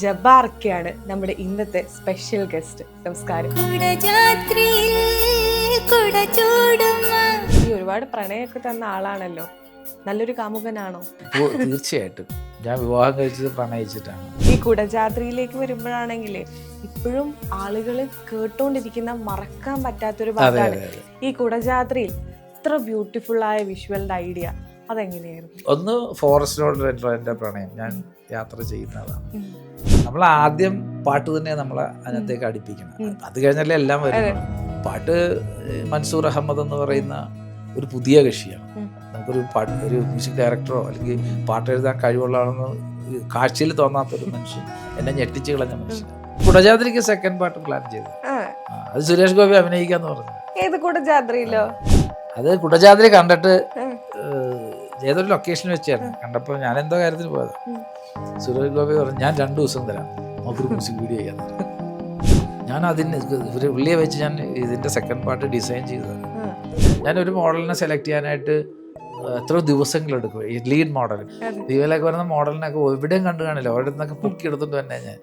ജബ്ബാർക്കയാണ് നമ്മുടെ ഇന്നത്തെ special guest. നമസ്കാരം. ഈ ഒരുപാട് പ്രണയമൊക്കെ തന്ന ആളാണല്ലോ, നല്ലൊരു കാമുകനാണോ? തീർച്ചയായിട്ടും. ഞാൻ വിവാഹം കഴിച്ചത് പ്രണയിച്ചിട്ടാണ്. ഈ കുടജാദ്രിയിലേക്ക് വരുമ്പോഴാണെങ്കിലേ ഇപ്പോഴും ആളുകൾ കേട്ടോണ്ടിരിക്കുന്ന മറക്കാൻ പറ്റാത്തൊരു പാട്ടാണ് ഈ കുടജാദ്രിയിൽ. ഇത്ര ബ്യൂട്ടിഫുൾ ആയ വിഷ്വലിന്റെ ഐഡിയ അതെങ്ങനെയായിരുന്നു? ഒന്ന് ഫോറസ്റ്റിനോടുള്ള എൻ്റെ പ്രണയം, ഞാൻ യാത്ര ചെയ്യുന്നതാണ്. നമ്മൾ ആദ്യം പാട്ട് തന്നെ നമ്മളെ അതിനകത്തേക്ക് അടുപ്പിക്കണം. അത് കഴിഞ്ഞല്ലേ എല്ലാം വരുന്നത്. പാട്ട് മൻസൂർ അഹമ്മദ് എന്ന് പറയുന്ന ഒരു പുതിയ കക്ഷിയാണ്. നമുക്കൊരു ഒരു മ്യൂസിക് ഡയറക്ടറോ അല്ലെങ്കിൽ പാട്ട് എഴുതാൻ കഴിവുള്ള ആളെന്ന് കാഴ്ചയിൽ തോന്നാത്തൊരു മനുഷ്യൻ, എന്നെ ഞെട്ടിച്ച് കളഞ്ഞ മനുഷ്യൻ. കുടജാദ്രിക്ക് സെക്കൻഡ് പാട്ട് പ്ലാൻ ചെയ്തു. അത് സുരേഷ് ഗോപി അഭിനയിക്കാന്ന് പറഞ്ഞു. ഏത് കുടജാദ്രിയിലോ? അത് കുടജാദ്രി കണ്ടിട്ട് ഏതൊരു ലൊക്കേഷൻ വെച്ചായിരുന്നു. കണ്ടപ്പോൾ ഞാൻ എന്തോ കാര്യത്തിന് പോയത്. സുരേഷ് ഗോപി പറഞ്ഞു, ഞാൻ 2 ദിവസം തരാം, നമുക്കൊരു മ്യൂസിക് വീഡിയോ ചെയ്യാൻ. ഞാൻ അതിന് ഒരു ഉള്ളിയെ വെച്ച് ഞാൻ ഇതിൻ്റെ സെക്കൻഡ് പാർട്ട് ഡിസൈൻ ചെയ്തത്. ഞാനൊരു മോഡലിനെ സെലക്ട് ചെയ്യാനായിട്ട് എത്ര ദിവസങ്ങളെടുക്കും. ഈ ലീഡ് മോഡൽ ദീപയിലൊക്കെ വരുന്ന മോഡലിനൊക്കെ എവിടെയും കണ്ടു കാണില്ല. അവരുടെ നിന്നൊക്കെ പൊക്കി എടുത്തിട്ട് തന്നെ ഞാൻ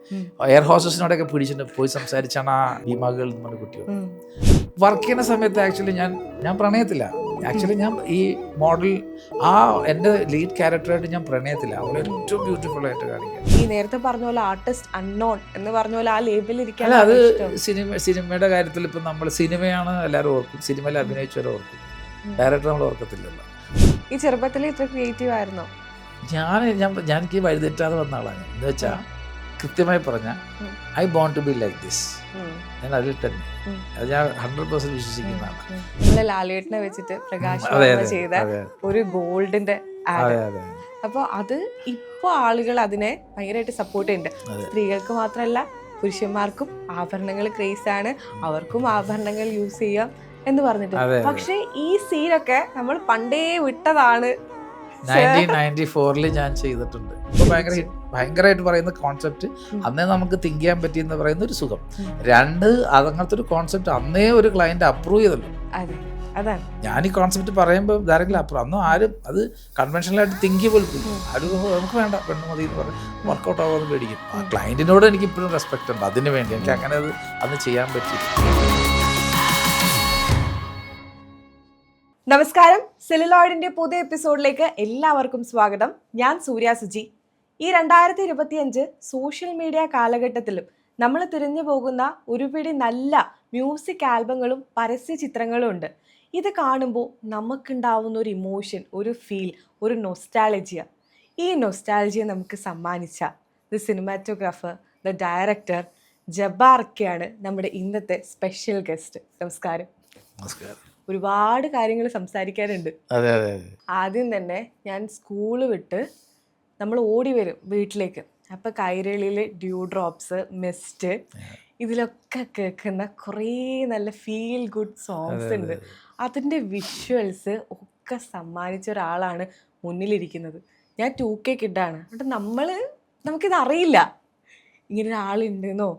എയർ ഹോസ്റ്റസിനോടൊക്കെ പിടിച്ചിട്ട് പോയി സംസാരിച്ചാണ് ആ ഭീമാകൾ എന്ന് പറഞ്ഞ കുട്ടിയോ. വർക്ക് ചെയ്യുന്ന സമയത്ത് ആക്ച്വലി ഞാൻ പ്രണയത്തില്ല. ആക്ച്വലി ഞാൻ ഈ മോഡൽ ആ എൻ്റെ ലീഡ് ക്യാരക്ടറായിട്ട് ഞാൻ പ്രണയത്തില്ല. അവളെ ഏറ്റവും ബ്യൂട്ടിഫുൾ ആയിട്ട് കാണിക്കാം. ഈ നേരത്തെ പറഞ്ഞ പോലെ ആർട്ടിസ്റ്റ് അൺനോൺ എന്ന് പറഞ്ഞ പോലെ ആ ലേബിൽ ഇരിക്കാൻ. അല്ല, അത് സിനിമയുടെ കാര്യത്തിൽ ഇപ്പം നമ്മൾ സിനിമയാണ് എല്ലാവരും ഓർക്കും, സിനിമയിൽ അഭിനയിച്ചവരെ ഓർക്കും, ഡയറക്ടർ നമ്മൾ ഓർക്കത്തില്ലല്ലോ. ഈ ചെറുപ്പത്തിൽ ഇത്ര ക്രിയേറ്റീവ് ആയിരുന്നോ? ഞാൻ എനിക്ക് വഴിതെറ്റാതെ വന്ന ആളാണ്. എന്ന് വെച്ചാൽ കൃത്യമായി പറഞ്ഞാൽ I want to be like this. ഞാൻ അതിൽ തന്നെ അത് ഞാൻ 100% വിശ്വസിക്കുന്നതാണ്. നമ്മളെ ലാലേട്ടനെ വെച്ചിട്ട് പ്രകാശ് ചെയ്ത ഒരു ഗോൾഡിന്റെ ആഡ്. അപ്പോൾ അത് ഇപ്പോൾ ആളുകൾ അതിനെ ഭയങ്കരമായിട്ട് സപ്പോർട്ട് ചെയ്യുന്നുണ്ട്. സ്ത്രീകൾക്ക് മാത്രമല്ല പുരുഷന്മാർക്കും ആഭരണങ്ങൾ ക്രേസ് ആണ്, അവർക്കും ആഭരണങ്ങൾ യൂസ് ചെയ്യാം എന്ന് പറഞ്ഞിട്ട്. പക്ഷെ ഈ സീനൊക്കെ നമ്മൾ പണ്ടേ വിട്ടതാണ്. 1994 ഞാൻ ചെയ്തിട്ടുണ്ട്. ഭയങ്കരമായിട്ട് പറയുന്ന കോൺസെപ്റ്റ് അന്നേ നമുക്ക് തിങ്ക് ചെയ്യാൻ പറ്റിയെന്ന് പറയുന്ന ഒരു സുഖം. 2, അതങ്ങനത്തെ ഒരു കോൺസെപ്റ്റ് അന്നേ ഒരു ക്ലയന്റ് അപ്രൂവ് ചെയ്തല്ലോ. ഞാൻ ഈ കോൺസെപ്റ്റ് പറയുമ്പോൾ ആരെങ്കിലും അപ്രൂവ്, അന്നും ആരും അത് കൺവെൻഷനലായിട്ട് തിങ്ക് പോലും ആരും നമുക്ക് വേണ്ട പെണ്ണ് മതി എന്ന് പറഞ്ഞ് വർക്കൗട്ട് ആവുമെന്ന് പേടിക്കും. ആ ക്ലയന്റിനോട് എനിക്ക് ഇപ്പോഴും റെസ്പെക്ട് ഉണ്ട്. അതിന് വേണ്ടി എനിക്ക് അങ്ങനെ അത് അന്ന് ചെയ്യാൻ പറ്റില്ല. നമസ്കാരം. സെല്ലുലോയിഡിന്റെ പുതിയ എപ്പിസോഡിലേക്ക് എല്ലാവർക്കും സ്വാഗതം. ഞാൻ സൂര്യ സുജി. ഈ 2025 സോഷ്യൽ മീഡിയ കാലഘട്ടത്തിലും നമ്മൾ തിരിഞ്ഞു പോകുന്ന ഒരുപിടി നല്ല മ്യൂസിക് ആൽബങ്ങളും പരസ്യ ചിത്രങ്ങളും ഉണ്ട്. ഇത് കാണുമ്പോൾ നമുക്കുണ്ടാവുന്ന ഒരു ഇമോഷൻ, ഒരു ഫീൽ, ഒരു നൊസ്റ്റാൾജിയ. ഈ നൊസ്റ്റാൾജിയ നമുക്ക് സമ്മാനിച്ച ദ സിനിമാറ്റോഗ്രാഫർ, ദ ഡയറക്ടർ ജബ്ബാർക്കയാണ് നമ്മുടെ ഇന്നത്തെ സ്പെഷ്യൽ ഗസ്റ്റ്. നമസ്കാരം. നമസ്കാരം. ഒരുപാട് കാര്യങ്ങൾ സംസാരിക്കാനുണ്ട്. ആദ്യം തന്നെ ഞാൻ സ്കൂള് വിട്ട് നമ്മൾ ഓടി വരും വീട്ടിലേക്ക്. അപ്പം കൈരളിയിൽ ഡ്യൂ ഡ്രോപ്സ്, മിസ്റ്റ്, ഇതിലൊക്കെ കേൾക്കുന്ന കുറേ നല്ല ഫീൽ ഗുഡ് സോങ്സ് ഉണ്ട്. അതിൻ്റെ വിഷ്വൽസ് ഒക്കെ സമ്മാനിച്ച ഒരാളാണ് മുന്നിലിരിക്കുന്നത്. ഞാൻ 2K കിഡാണ്. എന്നിട്ട് നമുക്കിത് അറിയില്ല, ഇങ്ങനെ ഒരാളുണ്ടെന്നോ,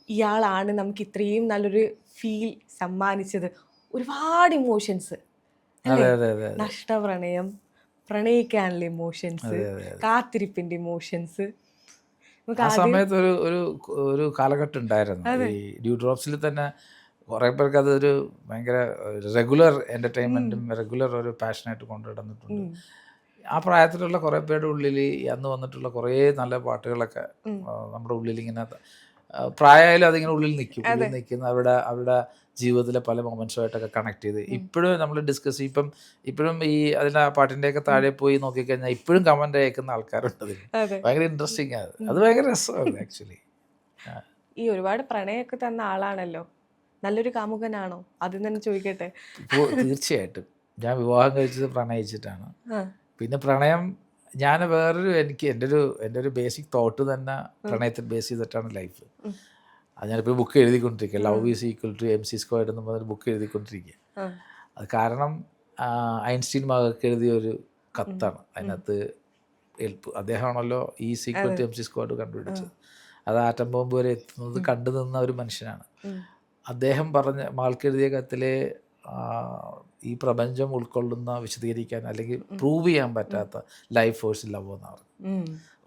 ഇയാളാണ് നമുക്ക് ഇത്രയും നല്ലൊരു ഫീൽ സമ്മാനിച്ചത്. ഒരുപാട് ഇമോഷൻസ്, നഷ്ടപ്രണയം, പ്രണയിക്കാനുള്ള ഇമോഷൻസ്, കാത്തിരിപ്പിന്റെ ഇമോഷൻസ്. ആ സമയത്ത് ഒരു കാലഘട്ടം ഉണ്ടായിരുന്നു. ഈ ഡ്യൂ ഡ്രോപ്സിൽ തന്നെ കുറേ പേർക്ക് അതൊരു ഭയങ്കര റെഗുലർ എൻ്റർടൈൻമെൻറ്റും റെഗുലർ ഒരു പാഷനായിട്ട് കൊണ്ടുവന്നിട്ടുണ്ട്. ആ പ്രായത്തിലുള്ള കുറേ പേരുടെ ഉള്ളിൽ അന്ന് വന്നിട്ടുള്ള കുറേ നല്ല പാട്ടുകളൊക്കെ നമ്മുടെ ഉള്ളിൽ ഇങ്ങനെ പ്രായമായാലും അതിങ്ങനെ ഉള്ളിൽ നിൽക്കുന്ന അവരുടെ ജീവിതത്തിലെ പല മൊമെന്റ്സുമായിട്ടൊക്കെ കണക്ട് ചെയ്ത് ഇപ്പോഴും നമ്മൾ ഡിസ്കസ് ചെയ്യും. ഇപ്പോഴും ഈ അതിൻ്റെ ആ പാട്ടിൻ്റെയൊക്കെ താഴെ പോയി നോക്കിക്കഴിഞ്ഞാൽ ഇപ്പോഴും കമൻ്റ് അയക്കുന്ന ആൾക്കാരുണ്ട്. അതിൽ ഭയങ്കര ഇൻട്രസ്റ്റിംഗ് ആണ്. അത് ഭയങ്കര രസമാണ് ആക്ച്വലി. ഈ ഒരുപാട് പ്രണയമൊക്കെ തന്ന ആളാണല്ലോ, നല്ലൊരു കാമുകനാണോ? ആദ്യം തന്നെ ചോദിക്കട്ടെ. തീർച്ചയായിട്ടും. ഞാൻ വിവാഹം കഴിച്ചത് പ്രണയിച്ചിട്ടാണ്. പിന്നെ പ്രണയം ഞാൻ എൻ്റെ ഒരു ബേസിക് തോട്ട് തന്നെ പ്രണയത്തിൽ ബേസ് ചെയ്തിട്ടാണ് ലൈഫ്. അത് ഞാനിപ്പോൾ ബുക്ക് എഴുതിക്കൊണ്ടിരിക്കുക. Love is equal to MC squared എന്ന് പറഞ്ഞൊരു ബുക്ക് എഴുതിക്കൊണ്ടിരിക്കുക. അത് കാരണം ഐൻസ്റ്റീൻ മകൾക്ക് എഴുതിയ ഒരു കത്താണ്. അതിനകത്ത് അദ്ദേഹമാണല്ലോ is equal to MC squared കണ്ടുപിടിച്ചത്. അത് ആറ്റം ബോംബ് വരെ എത്തുന്നത് കണ്ടു നിന്ന ഒരു മനുഷ്യനാണ്. അദ്ദേഹം പറഞ്ഞ മകൾക്ക് എഴുതിയ കത്തിലെ ഈ പ്രപഞ്ചം ഉൾക്കൊള്ളുന്ന, വിശദീകരിക്കാൻ അല്ലെങ്കിൽ പ്രൂവ് ചെയ്യാൻ പറ്റാത്ത ലൈഫ് ഫോഴ്സ് ലവ് എന്നാണ്.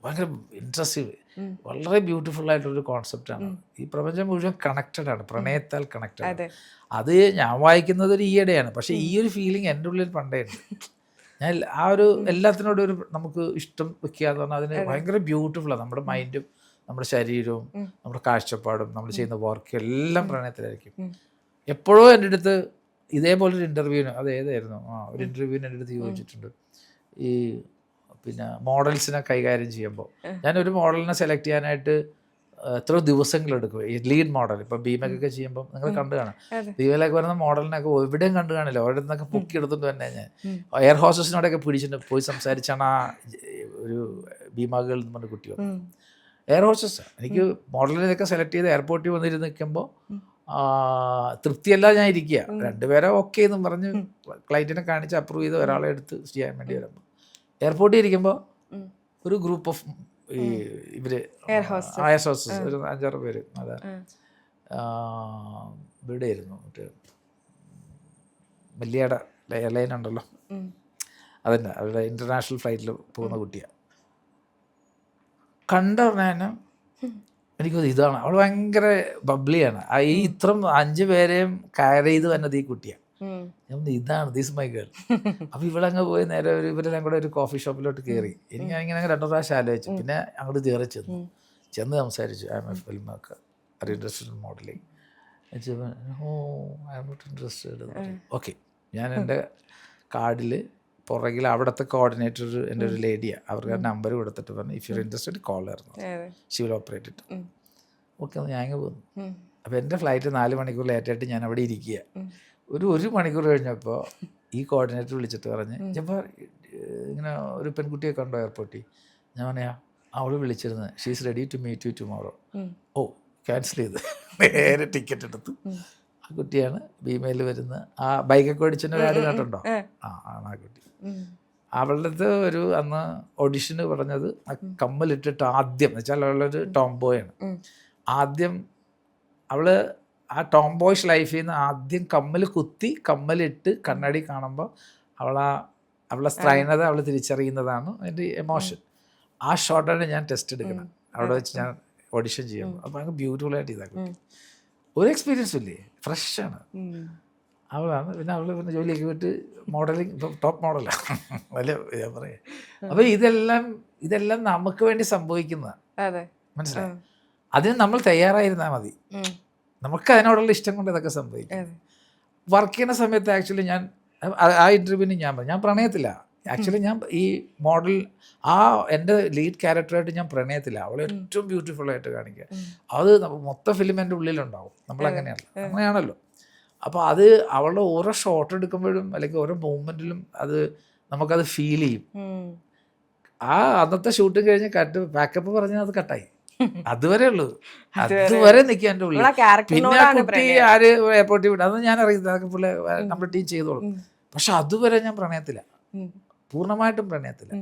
ഭയങ്കര ഇൻട്രസ്റ്റിംഗ്. വളരെ ബ്യൂട്ടിഫുൾ ആയിട്ടൊരു കോൺസെപ്റ്റാണ്. ഈ പ്രപഞ്ചം മുഴുവൻ കണക്റ്റഡ് ആണ്, പ്രണയത്താൽ കണക്റ്റഡ് ആണ്. അത് ഞാൻ വായിക്കുന്നത് ഒരു ഈയിടെയാണ്, പക്ഷേ ഈ ഒരു ഫീലിംഗ് എൻ്റെ ഉള്ളിൽ പണ്ടേ ഉണ്ട്. ഞാൻ ആ ഒരു എല്ലാത്തിനോടും ഒരു നമുക്ക് ഇഷ്ടം വെക്കുക എന്ന് പറഞ്ഞാൽ അതിന് ഭയങ്കര ബ്യൂട്ടിഫുള്ളാണ്. നമ്മുടെ മൈൻഡും നമ്മുടെ ശരീരവും നമ്മുടെ കാഴ്ചപ്പാടും നമ്മൾ ചെയ്യുന്ന വർക്ക് എല്ലാം പ്രണയത്തിലായിരിക്കും. എപ്പോഴും എൻ്റെ അടുത്ത് ഇതേപോലൊരു ഇൻ്റർവ്യൂവിന് ഏതായിരുന്നു ഒരു ഇൻ്റർവ്യൂവിന് എൻ്റെ അടുത്ത് ചോദിച്ചിട്ടുണ്ട്, ഈ പിന്നെ മോഡൽസിനെ കൈകാര്യം ചെയ്യുമ്പോൾ ഞാനൊരു മോഡലിനെ സെലക്ട് ചെയ്യാനായിട്ട് എത്ര ദിവസങ്ങളെടുക്കും. ഈ ലീഡ് മോഡൽ ഇപ്പം ഭീമക്കൊക്കെ ചെയ്യുമ്പോൾ നിങ്ങൾ കണ്ടു കാണാം, ഭീമയിലൊക്കെ വരുന്ന മോഡലിനൊക്കെ എവിടെയും കണ്ടു കാണില്ല, അവിടെ നിന്നൊക്കെ പൊക്കി എടുത്തിട്ട് തന്നെ ഞാൻ എയർ ഹോസ്റ്റസിനോടൊക്കെ പിടിച്ചിട്ട് പോയി സംസാരിച്ചാണ് ആ ഒരു ഭീമകൾ എന്ന് പറഞ്ഞ കുട്ടി വന്നത്. എയർ ഹോസ്റ്റസാണ്. എനിക്ക് മോഡലിനൊക്കെ സെലക്ട് ചെയ്ത് എയർപോർട്ടിൽ വന്നിരുന്ന് നിൽക്കുമ്പോൾ തൃപ്തിയല്ല ഞാൻ ഇരിക്കുക, രണ്ടുപേരെ ഓക്കെ എന്നും പറഞ്ഞ് ക്ലൈൻറ്റിനെ കാണിച്ച് അപ്രൂവ് ചെയ്ത് ഒരാളെ എടുത്ത് ചെയ്യാൻ വേണ്ടി വരുമ്പോൾ എയർപോർട്ടിൽ ഇരിക്കുമ്പോൾ ഒരു ഗ്രൂപ്പ് ഓഫ് ഈ ഇവര് എയർ ഹോസ്റ്റസ് ഒരു 5-6 പേര്, അതെ ഇവിടെ ആയിരുന്നു മറ്റേ വലിയയുടെ എയർലൈൻ ഉണ്ടല്ലോ, അതന്നെ അവരുടെ ഇൻ്റർനാഷണൽ ഫ്ലൈറ്റിൽ പോകുന്ന കുട്ടിയാണ്. കണ്ട പറഞ്ഞാൽ എനിക്ക് ഇതാണ്, അവൾ ഭയങ്കര ബബ്ലിയാണ്. ഈ ഇത്രയും 5 പേരെയും കയർ ചെയ്ത് വന്നത് ഈ കുട്ടിയാണ്. ഇതാണ് ദിസ് മൈ ഗേൾ. അപ്പോൾ ഇവളങ്ങ് പോയി നേരെ ഇവരെല്ലാം കൂടെ ഒരു കോഫി ഷോപ്പിലോട്ട് കയറി. എനിക്ക് ഇങ്ങനെ 2 പ്രാവശ്യം ആലോചിച്ചു. പിന്നെ അങ്ങോട്ട് കയറി ചെന്ന് സംസാരിച്ചു, I'm a filmmaker, are interested in modelling. Oh I'm not interested. Okay, ഞാൻ എൻ്റെ കാർഡിൽ പുറകിൽ അവിടുത്തെ കോർഡിനേറ്റർ എൻ്റെ ഒരു ലേഡിയാണ്, അവർക്ക് നമ്പർ കൊടുത്തിട്ട് പറഞ്ഞു if you are interested call ആയിരുന്നു, she will operate it. Okay, ഞാൻ അങ്ങ് പോന്നു. അപ്പോൾ എൻ്റെ ഫ്ലൈറ്റ് 4 മണിക്കൂർ ലേറ്റായിട്ട് ഞാൻ അവിടെ ഇരിക്കുക. ഒരു മണിക്കൂർ കഴിഞ്ഞപ്പോൾ ഈ കോർഡിനേറ്റർ വിളിച്ചിട്ട് പറഞ്ഞ് അപ്പോൾ ഇങ്ങനെ ഒരു പെൺകുട്ടിയെ കണ്ടോ എയർപോർട്ടിൽ? ഞാൻ പറയാ അവൾ വിളിച്ചിരുന്നത്, she is ready to meet you tomorrow. Oh, cancel ചെയ്ത് നേരെ ടിക്കറ്റ് എടുത്തു. ആ കുട്ടിയാണ് ഭീമയിൽ വരുന്ന ആ ബൈക്കൊക്കെ ഓടിച്ചതിൻ്റെ കാര്യം കേട്ടുണ്ടോ? ആണ് ആ കുട്ടി. അവളുടെ ഒരു അന്ന് ഓഡിഷന് പറഞ്ഞത് ആ കമ്മലിട്ടിട്ട് ആദ്യം എന്ന് വെച്ചാൽ അവളൊരു ടോംബോയാണ്. ആദ്യം അവള് ആ ടോംബോയ്സ് ലൈഫിൽ നിന്ന് ആദ്യം കമ്മൽ കുത്തി കമ്മലിട്ട് കണ്ണാടി കാണുമ്പോൾ അവളെ സ്ത്രൈണത അവൾ തിരിച്ചറിയുന്നതാണ് അതിൻ്റെ എമോഷൻ. ആ ഷോട്ടാണ് ഞാൻ ടെസ്റ്റ് എടുക്കണം അവിടെ വെച്ച് ഞാൻ ഓഡിഷൻ ചെയ്യുമ്പോൾ. അപ്പോൾ അങ്ങ് ബ്യൂട്ടിഫുള്ളായിട്ട് ഇതാ കുട്ടി. ഒരു എക്സ്പീരിയൻസും ഇല്ലേ, ഫ്രഷാണ് അവളാണ്. പിന്നെ അവൾ പിന്നെ ജോലിയൊക്കെ വിട്ട് മോഡലിംഗ് ഇപ്പം ടോപ്പ് മോഡലാണ് വലിയ ഞാൻ പറയാം. അപ്പോൾ ഇതെല്ലാം നമുക്ക് വേണ്ടി സംഭവിക്കുന്നതാണ്, മനസ്സിലായി? അതിന് നമ്മൾ തയ്യാറായിരുന്നാൽ മതി. നമുക്ക് അതിനോടുള്ള ഇഷ്ടം കൊണ്ട് ഇതൊക്കെ സംഭവിക്കും. വർക്ക് ചെയ്യുന്ന സമയത്ത് ആക്ച്വലി ഞാൻ ആ ഇൻ്റർവ്യൂവിന് ഞാൻ പ്രണയത്തില്ല. ആക്ച്വലി ഞാൻ ഈ മോഡൽ എൻ്റെ ലീഡ് ക്യാരക്ടറായിട്ട് ഞാൻ പ്രണയത്തില്ല. അവളെ ഏറ്റവും ബ്യൂട്ടിഫുള്ളായിട്ട് കാണിക്കുക, അത് മൊത്തം ഫിലിം എൻ്റെ ഉള്ളിലുണ്ടാവും. അങ്ങനെയാണല്ലോ. അപ്പോൾ അത് അവളുടെ ഓരോ ഷോട്ട് എടുക്കുമ്പോഴും അല്ലെങ്കിൽ ഓരോ മൂവ്മെൻറ്റിലും നമുക്കത് ഫീൽ ചെയ്യും. അന്നത്തെ ഷൂട്ടിങ് കഴിഞ്ഞ് പാക്കപ്പ് പറഞ്ഞാൽ അത് കട്ടായി. അതുവരെ ഉള്ളൂ, അതുവരെ നിൽക്കുക എൻ്റെ ഉള്ളിൽ. പിന്നെ കുട്ടി ആര് എയർപോർട്ടിൽ വിടും അതൊന്നും ഞാൻ അറിയുന്നത് പുള്ളി നമ്മുടെ ടീം ചെയ്തോളും. പക്ഷെ അതുവരെ ഞാൻ പ്രണയത്തില്ല, പൂർണ്ണമായിട്ടും പ്രണയത്തില്ല.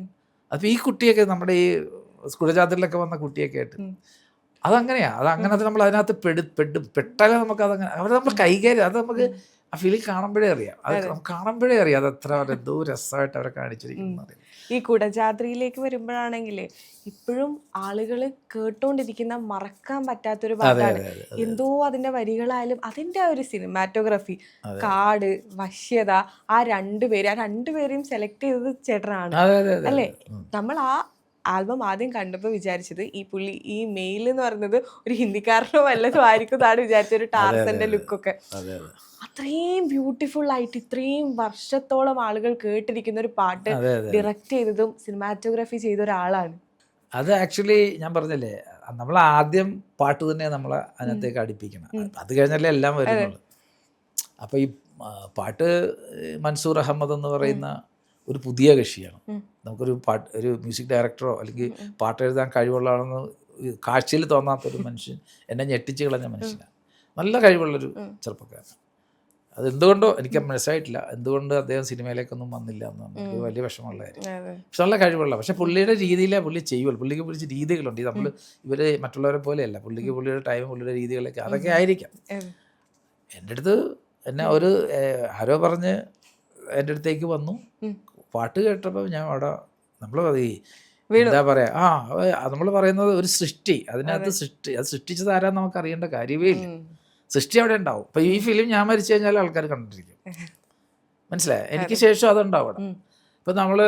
അപ്പോൾ ഈ കുട്ടിയൊക്കെ നമ്മുടെ ഈ കുടജാദ്രിയിലൊക്കെ വന്ന കുട്ടിയൊക്കെ ആയിട്ട് അതങ്ങനെയാണ്. അതങ്ങനത്തെ നമ്മൾ അതിനകത്ത് പെട്ടാലേ നമുക്കതങ്ങനെ അവരെ നമ്മൾ കൈകാര്യം അത് നമുക്ക് ആ ഫീലിൽ കാണുമ്പോഴേ അറിയാം. അത് എത്ര എന്തോ രസമായിട്ട് അവരെ കാണിച്ചിരിക്കുന്നത്. ഈ കുടജാദ്രിയിലേക്ക് വരുമ്പോഴാണെങ്കിൽ ഇപ്പോഴും ആളുകൾ കേട്ടോണ്ടിരിക്കുന്ന മറക്കാൻ പറ്റാത്തൊരു പാട്ടാണ്. എന്തോ അതിന്റെ വരികളായാലും അതിന്റെ ഒരു സിനിമാറ്റോഗ്രഫി, കാട്, വശ്യത, ആ രണ്ടുപേരെയും സെലക്ട് ചെയ്തത് ചേട്ടനാണ് അല്ലേ? നമ്മൾ ആ ആൽബം ആദ്യം കണ്ടപ്പോൾ വിചാരിച്ചത് ഈ പുള്ളി ഈ മെയിൽ എന്ന് പറയുന്നത് ഒരു ഹിന്ദിക്കാരനോ വല്ലതും ആയിരിക്കും എന്നാണ് വിചാരിച്ചത്. ഒരു ടാർസന്റെ ലുക്കൊക്കെ അത്രയും ബ്യൂട്ടിഫുൾ ആയിട്ട് ഇത്രയും വർഷത്തോളം ആളുകൾ കേട്ടിരിക്കുന്ന ഒരു പാട്ട് ഡയറക്റ്റ് ചെയ്തതും സിനിമാറ്റോഗ്രാഫി ചെയ്ത ഒരാളാണ്. അത് ആക്ച്വലി ഞാൻ പറഞ്ഞില്ലേ, നമ്മൾ ആദ്യം പാട്ട് തന്നെ നമ്മളെ അതിനകത്തേക്ക് അടുപ്പിക്കണം, അത് കഴിഞ്ഞല്ലേ എല്ലാം വരുന്നുള്ളൂ. അപ്പോൾ ഈ പാട്ട് മൻസൂർ അഹമ്മദ് എന്ന് പറയുന്ന ഒരു പുതിയ കക്ഷിയാണ്. ഒരു മ്യൂസിക് ഡയറക്ടറോ അല്ലെങ്കിൽ പാട്ട് എഴുതാൻ കഴിവുള്ള ആളെന്ന് കാഴ്ചയിൽ തോന്നാത്തൊരു മനുഷ്യൻ, എന്നെ ഞെട്ടിച്ച് കളഞ്ഞ മനുഷ്യനാണ്. നല്ല കഴിവുള്ളൊരു ചെറുപ്പക്കാരൻ. അതെന്തുകൊണ്ടോ എനിക്ക് മനസ്സിലായിട്ടില്ല, എന്തുകൊണ്ട് അദ്ദേഹം സിനിമയിലേക്കൊന്നും വന്നില്ല എന്ന് എനിക്ക് വലിയ വിഷമമുള്ള കാര്യം. പക്ഷെ നല്ല കഴിവുള്ള, പക്ഷെ പുള്ളിയുടെ രീതിയിലേ പുള്ളി ചെയ്യുള്ളൂ. പുള്ളിക്ക് പിടിച്ച രീതികളുണ്ട്. നമ്മൾ ഇവര് മറ്റുള്ളവരെ പോലെയല്ല, പുള്ളിയുടെ ടൈം പുള്ളിയുടെ രീതികളൊക്കെ അതൊക്കെ ആയിരിക്കാം. എൻ്റെ അടുത്ത് എന്നെ ആരോ പറഞ്ഞ് എൻ്റെ അടുത്തേക്ക് വന്നു. പാട്ട് കേട്ടപ്പോൾ ഞാൻ അവിടെ നമ്മൾ എന്താ പറയാ, നമ്മൾ പറയുന്നത് ഒരു സൃഷ്ടി, അതിനകത്ത് അത് സൃഷ്ടിച്ചത് ആരാന്ന് നമുക്ക് അറിയേണ്ട കാര്യമേ ഇല്ല. സൃഷ്ടി അവിടെ ഉണ്ടാവും. ഇപ്പൊ ഈ ഫിലിം ഞാൻ മരിച്ചു കഴിഞ്ഞാൽ ആൾക്കാർ കണ്ടിരിക്കും, മനസ്സിലായോ? എനിക്ക് ശേഷം അതുണ്ടാവണം. ഇപ്പൊ നമ്മള്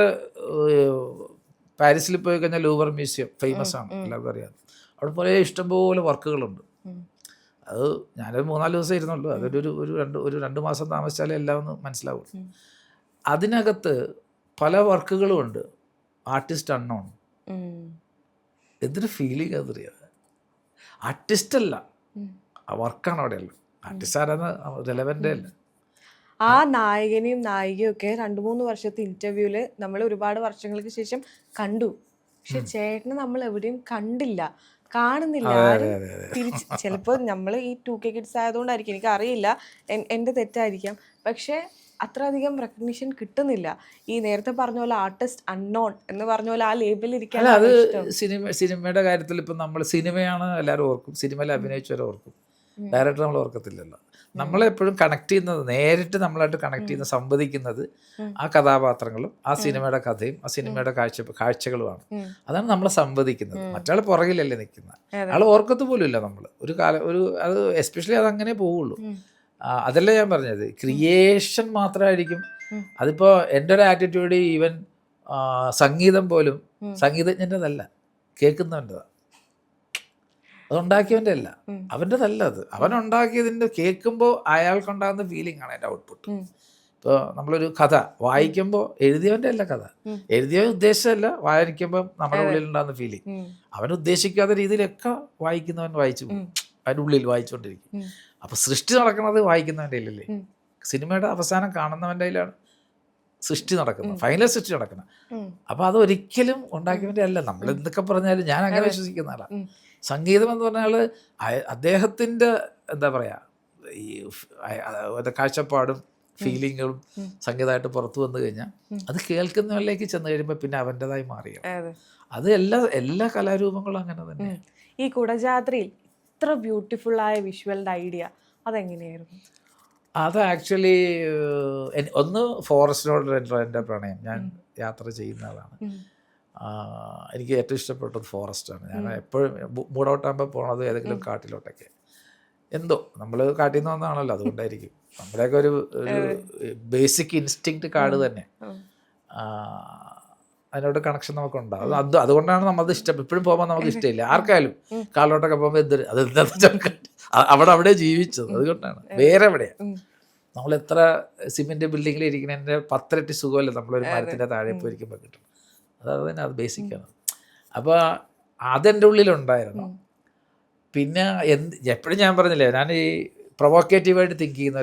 പാരീസിൽ പോയി കഴിഞ്ഞാൽ ലൂവർ മ്യൂസിയം ഫേമസ് ആണ്, എല്ലാവർക്കും അറിയാം. അവിടെ പോലെ ഇഷ്ടംപോലെ വർക്കുകളുണ്ട്. അത് ഞാനൊരു 3-4 ദിവസം ഇരുന്നുള്ളൂ. അതൊരു ഒരു 2 മാസം താമസിച്ചാലേ എല്ലാം ഒന്ന് മനസ്സിലാവും. അതിനകത്ത് പല വർക്കുകളും ഉണ്ട്, ആർട്ടിസ്റ്റ് അൺനോൺ. എന്തൊരു ഫീലിംഗ് അതറിയാം. ആർട്ടിസ്റ്റ് അല്ല, ആ വർക്കാണ് അവിടെ ഉള്ളത്. ആർട്ടിസ്റ്റ് ആരാന്ന് റെലവൻ്റേ അല്ല. ആ നായകനെയും നായികയും ഒക്കെ 2-3 വർഷത്തെ ഇന്റർവ്യൂല് നമ്മൾ ഒരുപാട് വർഷങ്ങൾക്ക് ശേഷം കണ്ടു. പക്ഷെ ചേട്ടനെ നമ്മൾ എവിടെയും കാണുന്നില്ല. ചിലപ്പോൾ നമ്മൾ ഈ 2K കിഡ്സ് ആയതുകൊണ്ടായിരിക്കും, എനിക്ക് അറിയില്ല, എൻ്റെ തെറ്റായിരിക്കാം. പക്ഷെ അത്ര അധികം റെക്കഗ്നിഷൻ കിട്ടുന്നില്ല. ഈ നേരത്തെ പറഞ്ഞ പോലെ ആർട്ടിസ്റ്റ് അൺനോൺ എന്ന് പറഞ്ഞ പോലെ ആ ലേബിൾ ഇരിക്കാൻ. അത് സിനിമയുടെ കാര്യത്തിൽ ഇപ്പം നമ്മൾ സിനിമയാണ് എല്ലാവരും ഓർക്കും, സിനിമയിൽ അഭിനയിച്ചവരെ ഓർക്കും, ഡയറക്ടർ നമ്മൾ ഓർക്കത്തില്ലല്ലോ. നമ്മളെപ്പോഴും കണക്ട് ചെയ്യുന്നത്, നേരിട്ട് നമ്മളായിട്ട് കണക്ട് ചെയ്യുന്ന, സംവദിക്കുന്നത് ആ കഥാപാത്രങ്ങളും ആ സിനിമയുടെ കഥയും ആ സിനിമയുടെ കാഴ്ചകളുമാണ്. അതാണ് നമ്മളെ സംവദിക്കുന്നത്. മറ്റാൾ പുറകിലല്ലേ നിൽക്കുന്നത്, ആൾ ഓർക്കത്ത് പോലും ഇല്ല നമ്മൾ ഒരു അത് എസ്പെഷ്യലി അതങ്ങനെ പോവുള്ളൂ. അതല്ല ഞാൻ പറഞ്ഞത്, ക്രിയേഷൻ മാത്രമായിരിക്കും. അതിപ്പോൾ എൻ്റെ ഒരു ആറ്റിറ്റ്യൂഡ്, ഈവൻ സംഗീതം പോലും സംഗീതജ്ഞൻ്റെതല്ല, കേൾക്കുന്നവൻ്റെതാണ്. അതുണ്ടാക്കിയവൻ്റെ അല്ല, അവൻ്റെതല്ല. അത് അവനുണ്ടാക്കിയതിൻ്റെ കേൾക്കുമ്പോൾ അയാൾക്കുണ്ടാകുന്ന ഫീലിംഗ് ആണ് എൻ്റെ ഔട്ട്പുട്ട്. ഇപ്പോൾ നമ്മളൊരു കഥ വായിക്കുമ്പോൾ എഴുതിയവൻ്റെ അല്ല കഥ, എഴുതിയവൻ ഉദ്ദേശമല്ല, വായിക്കുമ്പോൾ നമ്മുടെ ഉള്ളിലുണ്ടാകുന്ന ഫീലിംഗ്. അവൻ ഉദ്ദേശിക്കാത്ത രീതിയിലൊക്കെ വായിക്കുന്നവൻ വായിച്ചു പോകും, അതിൻ്റെ ഉള്ളിൽ വായിച്ചുകൊണ്ടിരിക്കും. അപ്പോൾ സൃഷ്ടി നടക്കുന്നത് വായിക്കുന്നവൻ്റെ കയ്യിലല്ലേ, സിനിമയുടെ അവസാനം കാണുന്നവൻ്റെ കയ്യിലാണ് സൃഷ്ടി നടക്കുന്നത്, ഫൈനൽ സൃഷ്ടി നടക്കുന്നത്. അപ്പോൾ അതൊരിക്കലും ഉണ്ടാക്കിയവൻ്റെ അല്ല. നമ്മൾ എന്തൊക്കെ പറഞ്ഞാലും ഞാൻ അങ്ങനെ വിശ്വസിക്കുന്ന ആളാണ്. സംഗീതം എന്ന് പറഞ്ഞാൽ അദ്ദേഹത്തിൻ്റെ എന്താ പറയുക, ഈ കാഴ്ചപ്പാടും ഫീലിങ്ങുകളും സംഗീതമായിട്ട് പുറത്തു വന്നു കഴിഞ്ഞാൽ അത് കേൾക്കുന്നവരിലേക്ക് ചെന്ന് കഴിയുമ്പോൾ പിന്നെ അവൻ്റെതായി മാറിയാണ്. അത് എല്ലാ കലാരൂപങ്ങളും അങ്ങനെ തന്നെ. ഈ കുടജാദ്രിയിൽ ഇത്ര ബ്യൂട്ടിഫുള്ളായ വിഷ്വലിൻ്റെ ഐഡിയ അതെങ്ങനെയായിരുന്നു? അത് ആക്ച്വലി ഒന്ന് ഫോറസ്റ്റിനോട് എൻ്റെ പ്രണയം, ഞാൻ യാത്ര ചെയ്യുന്ന ആളാണ്. എനിക്ക് ഏറ്റവും ഇഷ്ടപ്പെട്ടത് ഫോറസ്റ്റാണ്. ഞാൻ എപ്പോഴും മൂടൗട്ടാകുമ്പോൾ പോണത് ഏതെങ്കിലും കാട്ടിലോട്ടൊക്കെ. എന്തോ നമ്മൾ കാട്ടിൽ നിന്ന് വന്നതാണല്ലോ, അതുകൊണ്ടായിരിക്കും. നമ്മുടെയൊക്കെ ഒരു ബേസിക് ഇൻസ്റ്റിങ്ക്റ്റ് കാട് തന്നെ, അതിനോട് കണക്ഷൻ നമുക്കുണ്ടാകും. അതുകൊണ്ടാണ് നമ്മളത് ഇഷ്ടം. ഇപ്പോഴും പോകുമ്പോൾ നമുക്ക് ഇഷ്ടമില്ല ആർക്കായാലും. കാട്ടിലോട്ടൊക്കെ പോകുമ്പോൾ അവിടെ ജീവിച്ചത് അതുകൊണ്ടാണ്, വേറെ എവിടെയാണ്. നമ്മൾ എത്ര സിമെന്റ് ബിൽഡിങ്ങിൽ ഇരിക്കുന്നതിൻ്റെ 10 ഇരട്ടി സുഖമല്ലേ നമ്മളൊരു മരത്തിൻ്റെ താഴെ പോയിരിക്കുമ്പോൾ കിട്ടും. അത് തന്നെ, അത് ബേസിക്കാണ്. അപ്പോൾ അതെൻ്റെ ഉള്ളിലുണ്ടായിരുന്നു. പിന്നെ എപ്പോഴും ഞാൻ പറഞ്ഞില്ലേ, ഞാൻ ഈ പ്രൊവോക്കേറ്റീവായിട്ട് തിങ്ക് ചെയ്യുന്ന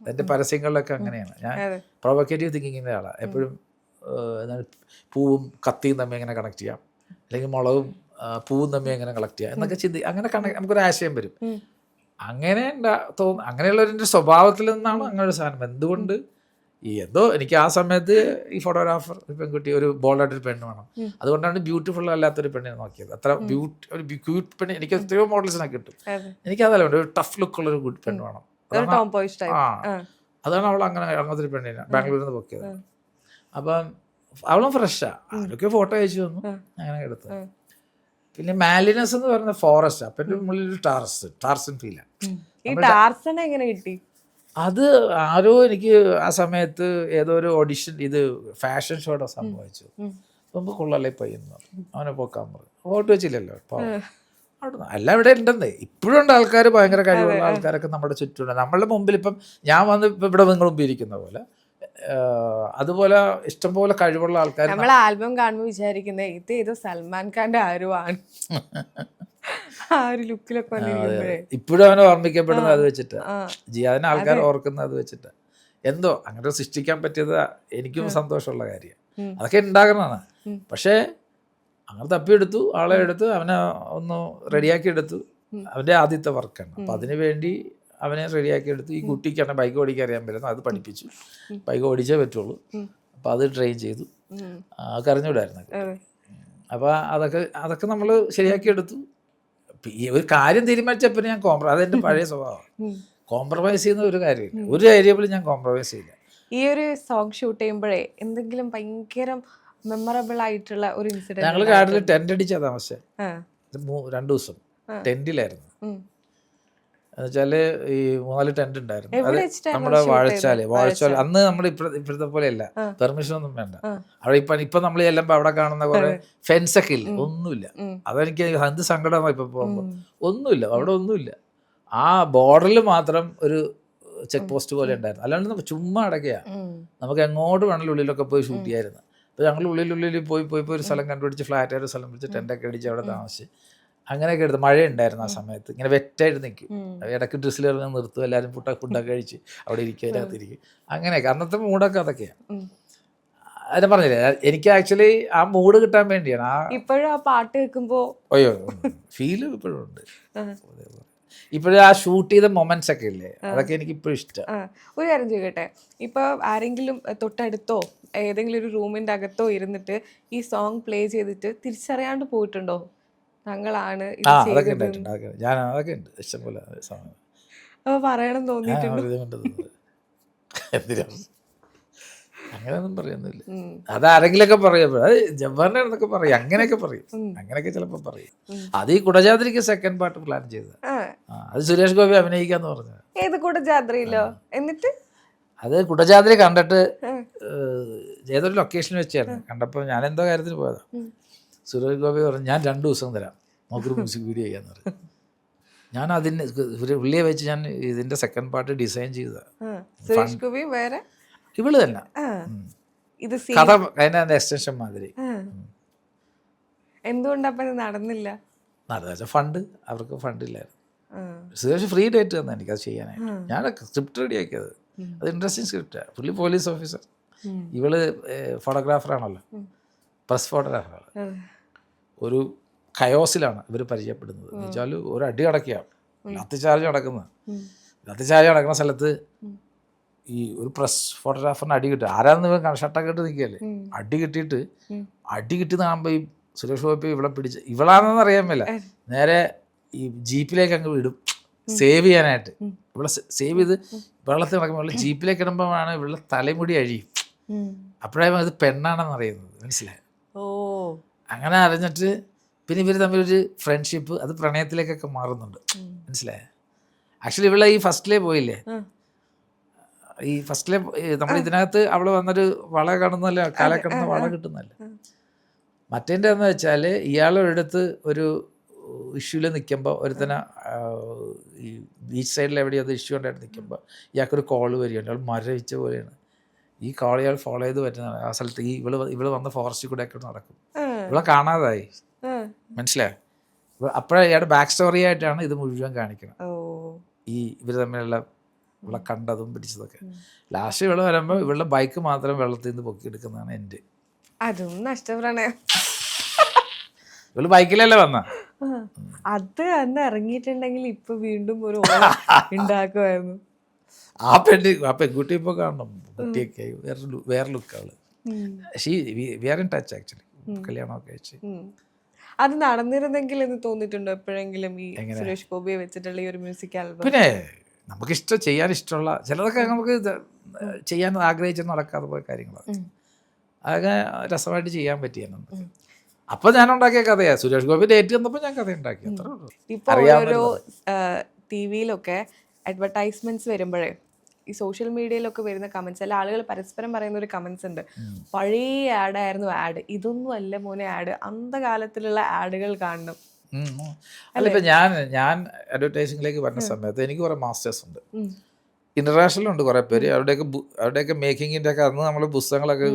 എൻ്റെ പരസ്യങ്ങളിലൊക്കെ അങ്ങനെയാണ്. ഞാൻ പ്രൊവോക്കേറ്റീവ് തിങ്കിങ്ങിൻ്റെ ആളാണ്. എപ്പോഴും എന്താണ്, പൂവും കത്തിയും തമ്മിൽ എങ്ങനെ കണക്ട് ചെയ്യാം, അല്ലെങ്കിൽ മുളകും പൂവും തമ്മിൽ എങ്ങനെ കളക്ട് ചെയ്യാം എന്നൊക്കെ അങ്ങനെ നമുക്കൊരു ആശയം വരും. അങ്ങനെ അങ്ങനെയുള്ളവരുടെ സ്വഭാവത്തിൽ നിന്നാണ് അങ്ങനെ ഒരു സാധനം. എന്തുകൊണ്ട് എന്തോ എനിക്ക് ആ സമയത്ത് ഈ ഫോട്ടോഗ്രാഫർ ഒരു പെൺകുട്ടി, ഒരു ബോൾഡായിട്ടൊരു പെണ്ണ് വേണം, അതുകൊണ്ടാണ് ബ്യൂട്ടിഫുൾ അല്ലാത്തൊരു പെണ്ണിനെ നോക്കിയത്. അത്ര ഒരു ക്യൂട്ട് പെണ്ണ് എനിക്ക് എത്രയോ മോഡൽസിനൊക്കെ കിട്ടും, എനിക്കതല്ല വേണ്ട, ഒരു ടഫ് ലുക്കുള്ളൊരു ഗുഡ് പെണ്ണ് വേണം. അതാണ് അവൾ അങ്ങനത്തെ ഒരു പെണ്ണിനെ ബാംഗ്ലൂരിൽ നിന്ന് പൊക്കിയത്. അപ്പം അവളും ഫ്രഷാ, അവരൊക്കെ ഫോട്ടോ അയച്ചു തന്നു, അങ്ങനെ എടുത്തു. പിന്നെ മാലിനസ് എന്ന് പറയുന്ന ഫോറസ്റ്റ്, അപ്പം എൻ്റെ മുകളിലൊരു ടാർസൻ ഫീലാണ്. അത് ആരോ എനിക്ക് ആ സമയത്ത് ഏതോ ഒരു ഓഡിഷൻ, ഇത് ഫാഷൻ ഷോയുടെ സംഭവിച്ചു. അപ്പോൾ കൊള്ളല്ലേ പയ്യെന്ന് പറഞ്ഞു, അവനെ പോക്കാൻ പറഞ്ഞു. വോട്ട് വെച്ചില്ലല്ലോ ഇപ്പോൾ, അവിടെ എല്ലാം ഇവിടെ ഉണ്ടെന്നേ. ഇപ്പോഴും ഉണ്ട് ആൾക്കാർ, ഭയങ്കര കഴിവുള്ള ആൾക്കാരൊക്കെ നമ്മുടെ ചുറ്റുമുണ്ട്. നമ്മളുടെ മുമ്പിൽ ഇപ്പം ഞാൻ വന്ന് ഇപ്പം ഇവിടെ നിങ്ങൾ മുമ്പിൽ ഇരിക്കുന്ന പോലെ, അതുപോലെ ഇഷ്ടംപോലെ കഴിവുള്ള ആൾക്കാർ. നമ്മൾ ആൽബം കാണുമ്പോൾ വിചാരിക്കുന്നത് ഇത് ഏതോ സൽമാൻ ഖാന്റെ ആരോ ആണ്. ഇപ്പോഴും അവനെ ഓർമ്മിക്കപ്പെടുന്നത് അത് വെച്ചിട്ട്, ജിയാദിനെ ആൾക്കാർ ഓർക്കുന്നത് അത് വെച്ചിട്ട്. എന്തോ അങ്ങനെ സൃഷ്ടിക്കാൻ പറ്റിയത് എനിക്കും സന്തോഷമുള്ള കാര്യം. അതൊക്കെ ഉണ്ടാകണതാണ്. പക്ഷേ അങ്ങനെ തപ്പിയെടുത്തു, ആളെ എടുത്ത് അവനെ ഒന്ന് റെഡിയാക്കി എടുത്തു. അവൻ്റെ ആദ്യത്തെ വർക്കാണ്. അപ്പം അതിനു വേണ്ടി അവനെ റെഡിയാക്കി എടുത്തു. ഈ കുട്ടിക്കാണ് ബൈക്ക് ഓടിക്കാൻ അറിയാൻ പറ്റുന്നത്, അത് പഠിപ്പിച്ചു. ബൈക്ക് ഓടിച്ചേ പറ്റുള്ളൂ. അപ്പോൾ അത് ട്രെയിൻ ചെയ്തു. കരഞ്ഞുവിടായിരുന്നു. അപ്പോൾ അതൊക്കെ നമ്മൾ ശരിയാക്കി എടുത്തു. ഒരു കാര്യം തീരുമാനിച്ചപ്പോൾ ഞാൻ അതെൻ്റെ പഴയ സ്വഭാവം. കോംപ്രമൈസ് ചെയ്യുന്ന ഒരു കാര്യമില്ല, ഒരു ഏരിയയിലും ഞാൻ കോംപ്രമൈസ് ചെയ്യില്ല. ഈ ഒരു സോങ് ഷൂട്ട് ചെയ്യുമ്പോഴേ എന്തെങ്കിലും ഭയങ്കര മെമ്മറബിൾ ആയിട്ടുള്ള ഒരു ഇൻസിഡന്റ്? ഞങ്ങൾ കാട്ടിൽ ടെന്റ് അടിച്ചാ താമസിച്ചത്. 2 ദിവസം ടെന്റിലായിരുന്നു. എന്നുവെച്ചാൽ ഈ 4 ടെന്റ് ഉണ്ടായിരുന്നു. അത് നമ്മുടെ വാഴച്ചാല് അന്ന് നമ്മൾ ഇപ്പോഴത്തെ പോലെയല്ല, പെർമിഷൻ ഒന്നും വേണ്ട. അവിടെ ഇപ്പൊ നമ്മൾ ചെല്ലുമ്പോ അവിടെ കാണുന്ന കുറെ ഫെൻസ് ഒക്കെ ഇല്ല, ഒന്നുമില്ല. അതെനിക്ക് എന്ത് സങ്കടമാണ് ഇപ്പൊ പോകുമ്പോ. ഒന്നുമില്ല, അവിടെ ഒന്നുമില്ല. ആ ബോർഡറിൽ മാത്രം ഒരു ചെക്ക് പോസ്റ്റ് പോലെ ഉണ്ടായിരുന്നു. അല്ലാണ്ട് ചുമ്മാ അടയ്ക്കുക, നമുക്ക് എങ്ങോട്ട് വേണമെങ്കിലും ഉള്ളിലൊക്കെ പോയി ഷൂട്ട് ചെയ്യായിരുന്നു. അപ്പോൾ ഞങ്ങൾ ഉള്ളിൽ പോയി ഒരു സ്ഥലം കണ്ടുപിടിച്ച് ഫ്ലാറ്റായ ഒരു സ്ഥലം പിടിച്ച് ടെൻ്റൊക്കെ അടിച്ച് അവിടെ താമസിച്ച് അങ്ങനെയൊക്കെ എടുത്ത്. മഴ ഉണ്ടായിരുന്നു ആ സമയത്ത്, ഇങ്ങനെ വെറ്റായിട്ട് നിൽക്കും. ഇടയ്ക്ക് ഡ്രസ്സിൽ ഇറങ്ങി നിർത്തും, എല്ലാവരും ഫുഡൊക്കെ കഴിച്ച് അവിടെ ഇരിക്കും, അതിനകത്തിരിക്കും. അങ്ങനെയൊക്കെ അന്നത്തെ മൂഡൊക്കെ അതൊക്കെയാണ്. അത് പറഞ്ഞില്ലേ, എനിക്ക് ആക്ച്വലി ആ മൂഡ് കിട്ടാൻ വേണ്ടിയാണ്. ഇപ്പോഴും ആ പാട്ട് കേൾക്കുമ്പോൾ അയ്യോ ഫീല് ഇപ്പോഴും ഉണ്ട്. ഇപ്പോഴും ആ ഷൂട്ട് ചെയ്ത മൊമെന്റ്സ് ഒക്കെ ഇല്ലേ, അതൊക്കെ എനിക്ക് ഇപ്പോഴും ഇഷ്ടം. ഒരു കാര്യം ചോദിക്കട്ടെ, ഇപ്പൊ ആരെങ്കിലും തൊട്ടടുത്തോ ഏതെങ്കിലും ഒരു റൂമിന്റെ അകത്തോ ഇരുന്നിട്ട് ഈ സോങ് പ്ലേ ചെയ്തിട്ട് തിരിച്ചറിയാണ്ട് പോയിട്ടുണ്ടോ? ഞങ്ങളാണ് അതൊക്കെ ഉണ്ടായിട്ടുണ്ട്. ഞാൻ അതൊക്കെ ഉണ്ട് ഇഷ്ടംപോലെ സമയം. അപ്പൊ പറയണം തോന്നിയിട്ടുണ്ട്. എന്തിനാണ് അങ്ങനെയൊന്നും പറയുന്നില്ല. അത് ആരെങ്കിലൊക്കെ പറയും, അത് ജബ്ബാറിന്റെ അടുത്തൊക്കെ പറയും, അങ്ങനെയൊക്കെ പറയും, അങ്ങനെയൊക്കെ ചിലപ്പോൾ പറയും. അത് ഈ കുടജാദ്രിക്ക് സെക്കൻഡ് പാർട്ട് പ്ലാൻ ചെയ്തത്. അത് സുരേഷ് ഗോപി അഭിനയിക്കാന്ന് പറഞ്ഞത്. ഏത് കുടജാദ്രിയിലോ? എന്നിട്ട് അത് കുടജാദ്രി കണ്ടിട്ട് ഏതൊരു ലൊക്കേഷൻ വെച്ചായിരുന്നു. കണ്ടപ്പോൾ ഞാൻ എന്തോ കാര്യത്തിന് പോയതാ. സുരേഷ് ഗോപി പറഞ്ഞു, ഞാൻ 2 ദിവസം തരാം, നമുക്കൊരു മ്യൂസിക് വീഡിയോ ചെയ്യാന്ന് പറഞ്ഞു. ഞാൻ അതിന് പുള്ളിയെ വെച്ച് ഞാൻ ഇതിന്റെ സെക്കൻഡ് പാർട്ട് ഡിസൈൻ ചെയ്തതാണ്. സുരേഷ് ഗോപി വേറെ, ഇവള് തന്നെ ഇത് കഥ അതിന്റെ എക്സ്റ്റൻഷൻ മാതിരി. എന്തുകൊണ്ടപ്പോ നടന്നില്ല? ഫണ്ട്, അവർക്ക് ഫണ്ടില്ലായിരുന്നു. സുരേഷ് ഫ്രീ ഡേറ്റ് തന്നെ എനിക്ക് അത് ചെയ്യാനായിട്ട്. ഞാൻ സ്ക്രിപ്റ്റ് റെഡി ആക്കിയത്, അത് ഇൻട്രസ്റ്റിംഗ് സ്ക്രിപ്റ്റാണ്. പുള്ളി പോലീസ് ഓഫീസർ, ഇവള് ഫോട്ടോഗ്രാഫറാണല്ലോ, പ്രസ് ഫോട്ടോഗ്രാഫറാണ്. ഒരു കയോസിലാണ് ഇവർ പരിചയപ്പെടുന്നത്. എന്ന് വെച്ചാൽ ഒരു അടി നടക്കുകയാണ്, ലത്തിച്ചാർജ് നടക്കുന്നത്. ലത്തിച്ചാർജ് നടക്കുന്ന സ്ഥലത്ത് ഈ ഒരു പ്രസ് ഫോട്ടോഗ്രാഫറിന് അടി കിട്ടുക. ആരാന്ന് ഷർട്ടൊക്കെ ഇട്ട് നിൽക്കുകയല്ലേ, അടി കിട്ടിയിട്ട് അടി കിട്ടിയെന്ന് കാണുമ്പോൾ ഈ സുരേഷ് ഗോപി ഇവളെ പിടിച്ച്, ഇവളാണെന്ന് അറിയാൻ മേല, നേരെ ഈ ജീപ്പിലേക്ക് അങ്ങ് വിടും സേവ് ചെയ്യാനായിട്ട്. ഇവിടെ സേവ് ചെയ്ത് വെള്ളത്തിൽ നടക്കുമ്പോൾ ജീപ്പിലേക്ക് ഇടുമ്പോഴാണ് ഇവളുടെ തലമുടി അഴിയും. അപ്പോഴാണ് ഇത് പെണ്ണാണെന്ന് അറിയുന്നത്, മനസ്സിലായി. അങ്ങനെ അറിഞ്ഞിട്ട് പിന്നെ ഇവർ തമ്മിലൊരു ഫ്രണ്ട്ഷിപ്പ്, അത് പ്രണയത്തിലേക്കൊക്കെ മാറുന്നുണ്ട്, മനസ്സിലായ. ആക്ച്വലി ഇവിടെ ഈ ഫസ്റ്റിലേ പോയില്ലേ, ഈ ഫസ്റ്റിലെ നമ്മൾ ഇതിനകത്ത് അവള് വന്നൊരു വള കാണുന്നല്ല, കാല കിടന്ന വള കിട്ടുന്നല്ല. മറ്റേൻ്റെ എന്ന് വെച്ചാൽ ഇയാളൊരിടത്ത് ഒരു ഇഷ്യൂവിൽ നിൽക്കുമ്പോൾ ഒരുത്തന ഈ ബീച്ച് സൈഡിൽ എവിടെയോ അത് ഇഷ്യൂ ഉണ്ടായിട്ട് നിൽക്കുമ്പോൾ ഇയാൾക്കൊരു കോള് വരികയുണ്ട്. അയാൾ മരവിച്ച പോലെയാണ്. ഈ കോൾ ഇയാൾ ഫോളോ ചെയ്ത് പറ്റുന്നതാണ്. ആ സ്ഥലത്ത് ഈ ഇവള് വന്ന ഫോറസ്റ്റിൽ കൂടെ ഒക്കെ നടക്കും. ഇവളെ കാണാതായി, മനസ്സിലായോ. അപ്പോഴേ ഇയാളുടെ ബാക്ക് സ്റ്റോറി ആയിട്ടാണ് ഇത് മുഴുവൻ കാണിക്കണം, ഈ ഇവർ തമ്മിലുള്ള ഇവളെ കണ്ടതും പിടിച്ചതൊക്കെ. ലാസ്റ്റ് ഇവള് വരുമ്പോൾ ഇവളുടെ ബൈക്ക് മാത്രം വെള്ളത്തിൽ നിന്ന് പൊക്കിയെടുക്കുന്നതാണ് എൻ്റെ. അതും നഷ്ടപ്രണയം. ഇവള് ബൈക്കിലല്ലേ വന്ന, അത് അന്ന് ഇറങ്ങിയിട്ടുണ്ടെങ്കിൽ ഇപ്പൊ വീണ്ടും ഒരു ഉണ്ടാക്കുമായിരുന്നു. ആ പെൺകുട്ടി ഇപ്പൊ കാണണം, കുട്ടിയൊക്കെ വേറെ ലുക്കാള്. ടച്ച് ആക്ച്വലി കല്യാണമൊക്കെ വെച്ച്. അത് നടന്നിരുന്നെങ്കിൽ എന്ന് തോന്നിയിട്ടുണ്ടോ എപ്പോഴെങ്കിലും, ഈ സുരേഷ് ഗോപിയെ വെച്ചിട്ടുള്ള ഈ ഒരു മ്യൂസിക് ആൽബം? പിന്നെ നമുക്കിഷ്ടം, ചെയ്യാൻ ഇഷ്ടമുള്ള ചിലതൊക്കെ നമുക്ക് ചെയ്യാൻ ആഗ്രഹിച്ച് നടക്കാതെ പോയ കാര്യങ്ങളൊക്കെ അതൊക്കെ രസമായിട്ട് ചെയ്യാൻ പറ്റിയാണ്. അപ്പൊ ഞാൻ ഉണ്ടാക്കിയ കഥയാ. സുരേഷ് ഗോപി ഡേറ്റ് വന്നപ്പോൾ ഞാൻ കഥ ഉണ്ടാക്കി, അത്രേ ഉള്ളൂ. ഇപ്പൊ ഓരോ ടിവിയിലൊക്കെ അഡ്വർടൈസ്മെന്റ്സ് വരുമ്പോഴേ ഈ സോഷ്യൽ മീഡിയയിലൊക്കെ വരുന്ന കമന്റ്സ്, അല്ല ആളുകൾ പരസ്പരം പറയുന്ന ഒരു കമന്റ്സ് ഉണ്ട്, പഴയ ആഡായിരുന്നു ആഡ്, ഇതൊന്നും അല്ല മോനെ ആഡ്, അന്തകാലത്തിലുള്ള ആഡുകൾ കാണണം. അല്ല ഇപ്പൊ ഞാൻ അഡ്വർടൈസിംഗിലേക്ക് വരുന്ന സമയത്ത് എനിക്ക് കുറെ മാസ്റ്റേഴ്സ് ഉണ്ട്, ഇന്റർനാഷണലുണ്ട് കുറെ പേര്. അവരുടെയൊക്കെ മേക്കിങ്ങിന്റെ ഒക്കെ അന്ന് നമ്മൾ പുസ്തകങ്ങളൊക്കെ